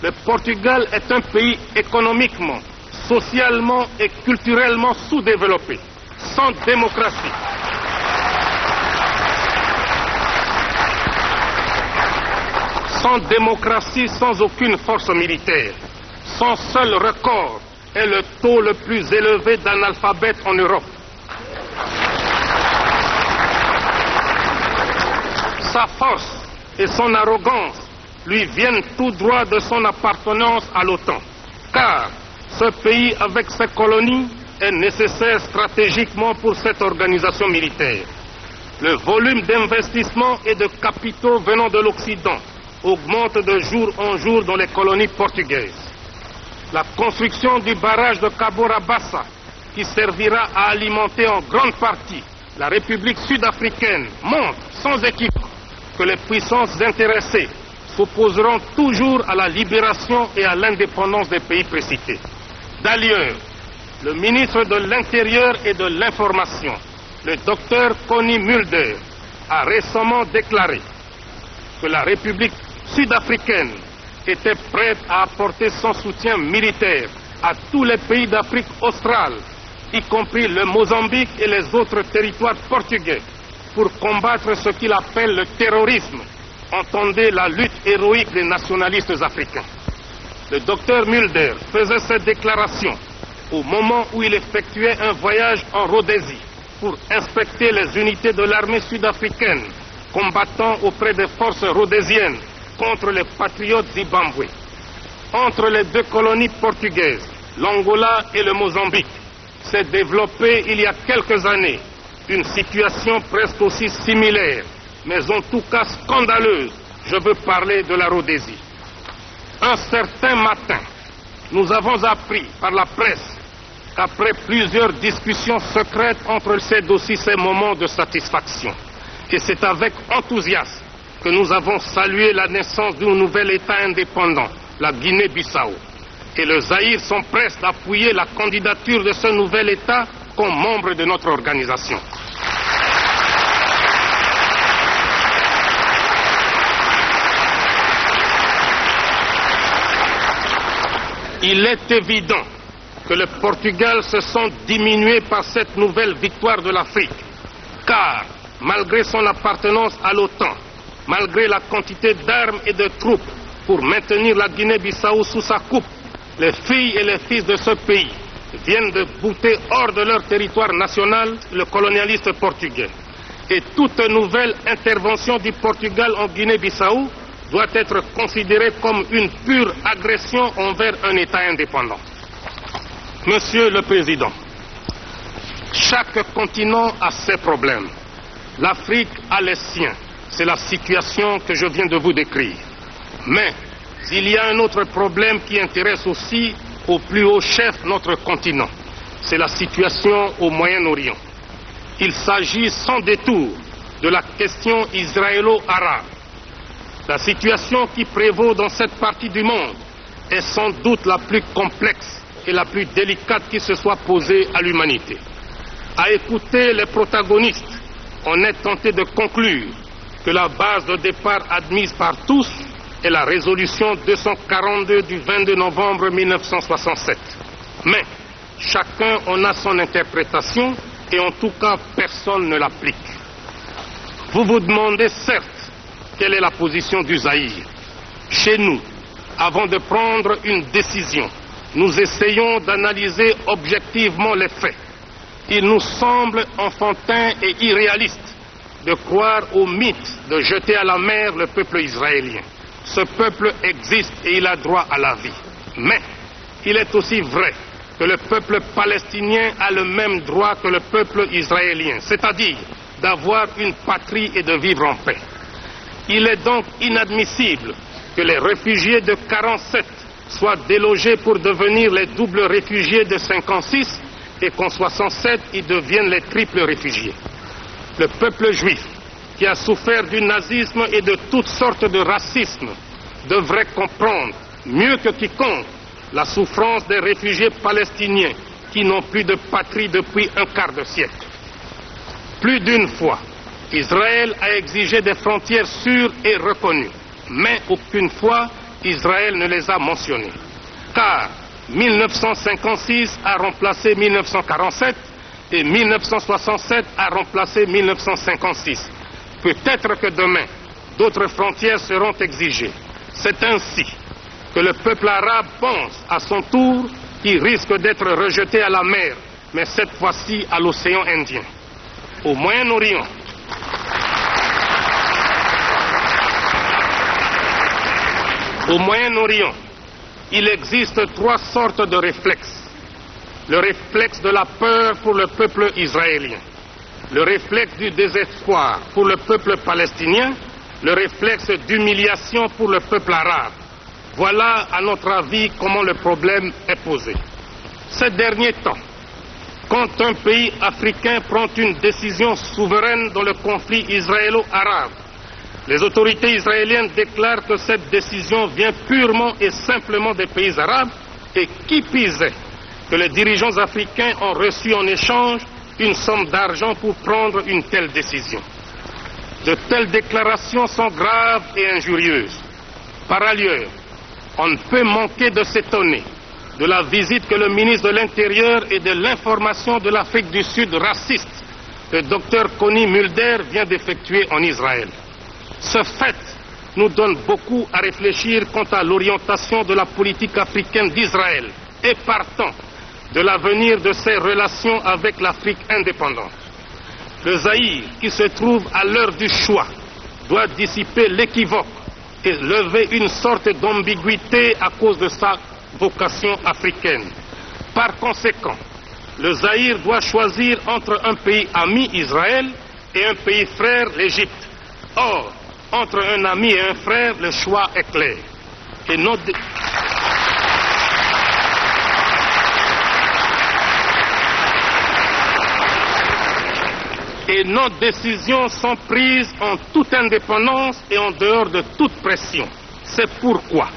le Portugal est un pays économiquement, socialement et culturellement sous-développé, sans démocratie. Sans démocratie, sans aucune force militaire. Son seul record est le taux le plus élevé d'analphabètes en Europe. Sa force et son arrogance lui viennent tout droit de son appartenance à l'OTAN. Car ce pays, avec ses colonies, est nécessaire stratégiquement pour cette organisation militaire. Le volume d'investissement et de capitaux venant de l'Occident augmente de jour en jour dans les colonies portugaises. La construction du barrage de Cabora Bassa, qui servira à alimenter en grande partie la République sud-africaine, montre sans équivoque que les puissances intéressées s'opposeront toujours à la libération et à l'indépendance des pays précités. D'ailleurs, le ministre de l'Intérieur et de l'Information, le docteur Connie Mulder, a récemment déclaré que la République sud-africaine était prête à apporter son soutien militaire à tous les pays d'Afrique australe, y compris le Mozambique et les autres territoires portugais, pour combattre ce qu'il appelle le terrorisme. Entendez la lutte héroïque des nationalistes africains. Le docteur Mulder faisait cette déclaration au moment où il effectuait un voyage en Rhodésie pour inspecter les unités de l'armée sud-africaine combattant auprès des forces rhodésiennes contre les patriotes zimbabwe. Entre les deux colonies portugaises, l'Angola et le Mozambique, s'est développée il y a quelques années une situation presque aussi similaire, mais en tout cas scandaleuse. Je veux parler de la Rhodésie. Un certain matin, nous avons appris par la presse qu'après plusieurs discussions secrètes entre ces dossiers, ces moments de satisfaction, et c'est avec enthousiasme que nous avons salué la naissance d'un nouvel État indépendant, la Guinée-Bissau. Et le Zaïre sont prêts à appuyer la candidature de ce nouvel État comme membre de notre organisation. Il est évident que le Portugal se sent diminué par cette nouvelle victoire de l'Afrique, car malgré son appartenance à l'OTAN, malgré la quantité d'armes et de troupes pour maintenir la Guinée-Bissau sous sa coupe, les filles et les fils de ce pays viennent de bouter hors de leur territoire national le colonialiste portugais. Et toute nouvelle intervention du Portugal en Guinée-Bissau doit être considérée comme une pure agression envers un État indépendant. Monsieur le Président, chaque continent a ses problèmes. L'Afrique a les siens. C'est la situation que je viens de vous décrire. Mais il y a un autre problème qui intéresse aussi au plus haut chef notre continent. C'est la situation au Moyen-Orient. Il s'agit sans détour de la question israélo-arabe. La situation qui prévaut dans cette partie du monde est sans doute la plus complexe et la plus délicate qui se soit posée à l'humanité. À écouter les protagonistes, on est tenté de conclure que la base de départ admise par tous est la résolution 242 du 22 novembre 1967. Mais chacun en a son interprétation et en tout cas personne ne l'applique. Vous vous demandez certes quelle est la position du Zaïre. Chez nous, avant de prendre une décision, nous essayons d'analyser objectivement les faits. Il nous semble enfantin et irréaliste de croire au mythe de jeter à la mer le peuple israélien. Ce peuple existe et il a droit à la vie. Mais il est aussi vrai que le peuple palestinien a le même droit que le peuple israélien, c'est-à-dire d'avoir une patrie et de vivre en paix. Il est donc inadmissible que les réfugiés de 47 soient délogés pour devenir les doubles réfugiés de 56 et qu'en 67 ils deviennent les triples réfugiés. Le peuple juif, qui a souffert du nazisme et de toutes sortes de racisme, devrait comprendre mieux que quiconque la souffrance des réfugiés palestiniens qui n'ont plus de patrie depuis un quart de siècle. Plus d'une fois, Israël a exigé des frontières sûres et reconnues, mais aucune fois Israël ne les a mentionnées. Car 1956 a remplacé 1947 et 1967 a remplacé 1956. Peut-être que demain, d'autres frontières seront exigées. C'est ainsi que le peuple arabe pense à son tour qu'il risque d'être rejeté à la mer, mais cette fois-ci à l'océan Indien. Au Moyen-Orient, Au Moyen-Orient, il existe 3 sortes de réflexes. Le réflexe de la peur pour le peuple israélien, le réflexe du désespoir pour le peuple palestinien, le réflexe d'humiliation pour le peuple arabe. Voilà, à notre avis, comment le problème est posé. Ces derniers temps, quand un pays africain prend une décision souveraine dans le conflit israélo-arabe, les autorités israéliennes déclarent que cette décision vient purement et simplement des pays arabes et qui pisait que les dirigeants africains ont reçu en échange une somme d'argent pour prendre une telle décision. De telles déclarations sont graves et injurieuses. Par ailleurs, on ne peut manquer de s'étonner de la visite que le ministre de l'Intérieur et de l'Information de l'Afrique du Sud raciste, le Dr Connie Mulder, vient d'effectuer en Israël. Ce fait nous donne beaucoup à réfléchir quant à l'orientation de la politique africaine d'Israël et partant de l'avenir de ses relations avec l'Afrique indépendante. Le Zaïre, qui se trouve à l'heure du choix, doit dissiper l'équivoque et lever une sorte d'ambiguïté à cause de sa vocation africaine. Par conséquent, le Zaïre doit choisir entre un pays ami, Israël, et un pays frère, l'Égypte. Or, entre un ami et un frère, le choix est clair. Et nos décisions sont prises en toute indépendance et en dehors de toute pression. C'est pourquoi,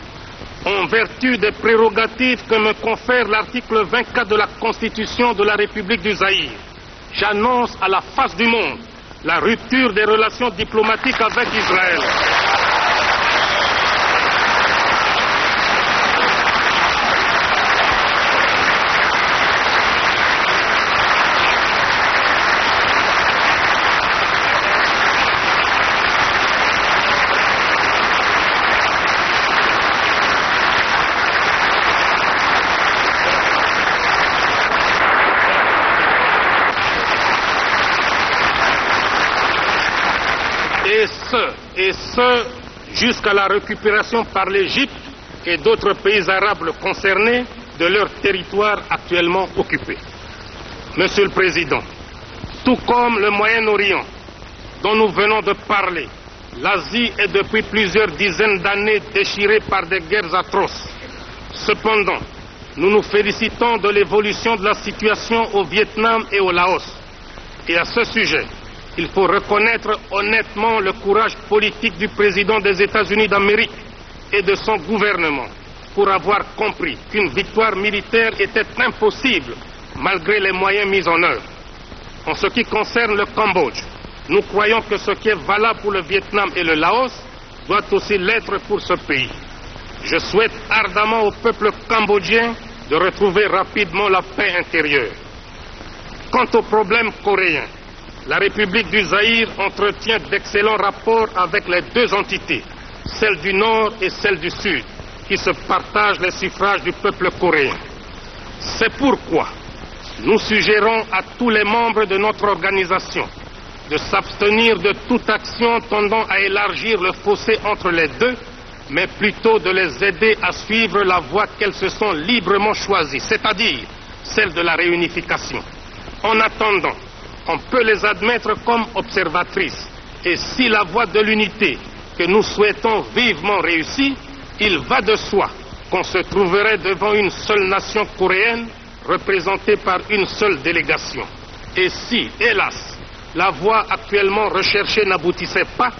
en vertu des prérogatives que me confère l'article 24 de la Constitution de la République du Zaïre, j'annonce à la face du monde la rupture des relations diplomatiques avec Israël. Et ce, jusqu'à la récupération par l'Égypte et d'autres pays arabes concernés de leur territoire actuellement occupé. Monsieur le Président, tout comme le Moyen-Orient, dont nous venons de parler, l'Asie est depuis plusieurs dizaines d'années déchirée par des guerres atroces. Cependant, nous nous félicitons de l'évolution de la situation au Vietnam et au Laos. Et à ce sujet, il faut reconnaître honnêtement le courage politique du président des États-Unis d'Amérique et de son gouvernement pour avoir compris qu'une victoire militaire était impossible malgré les moyens mis en œuvre. En ce qui concerne le Cambodge, nous croyons que ce qui est valable pour le Vietnam et le Laos doit aussi l'être pour ce pays. Je souhaite ardemment au peuple cambodgien de retrouver rapidement la paix intérieure. Quant au problème coréen, la République du Zaïre entretient d'excellents rapports avec les 2 entités, celle du Nord et celle du Sud, qui se partagent les suffrages du peuple coréen. C'est pourquoi nous suggérons à tous les membres de notre organisation de s'abstenir de toute action tendant à élargir le fossé entre les deux, mais plutôt de les aider à suivre la voie qu'elles se sont librement choisies, c'est-à-dire celle de la réunification. En attendant, on peut les admettre comme observatrices. Et si la voie de l'unité que nous souhaitons vivement réussit, il va de soi qu'on se trouverait devant une seule nation coréenne représentée par une seule délégation. Et si, hélas, la voie actuellement recherchée n'aboutissait pas,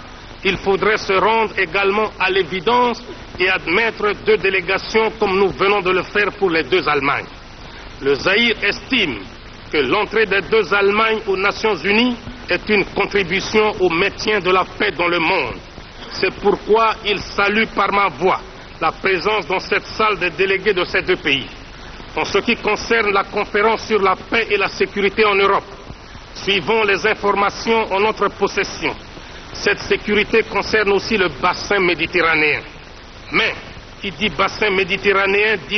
il faudrait se rendre également à l'évidence et admettre 2 délégations comme nous venons de le faire pour les 2 Allemagnes. Le Zaïre estime que l'entrée des 2 Allemagnes aux Nations Unies est une contribution au maintien de la paix dans le monde. C'est pourquoi il salue par ma voix la présence dans cette salle des délégués de ces 2 pays. En ce qui concerne la conférence sur la paix et la sécurité en Europe, suivant les informations en notre possession, cette sécurité concerne aussi le bassin méditerranéen. Mais qui dit bassin méditerranéen dit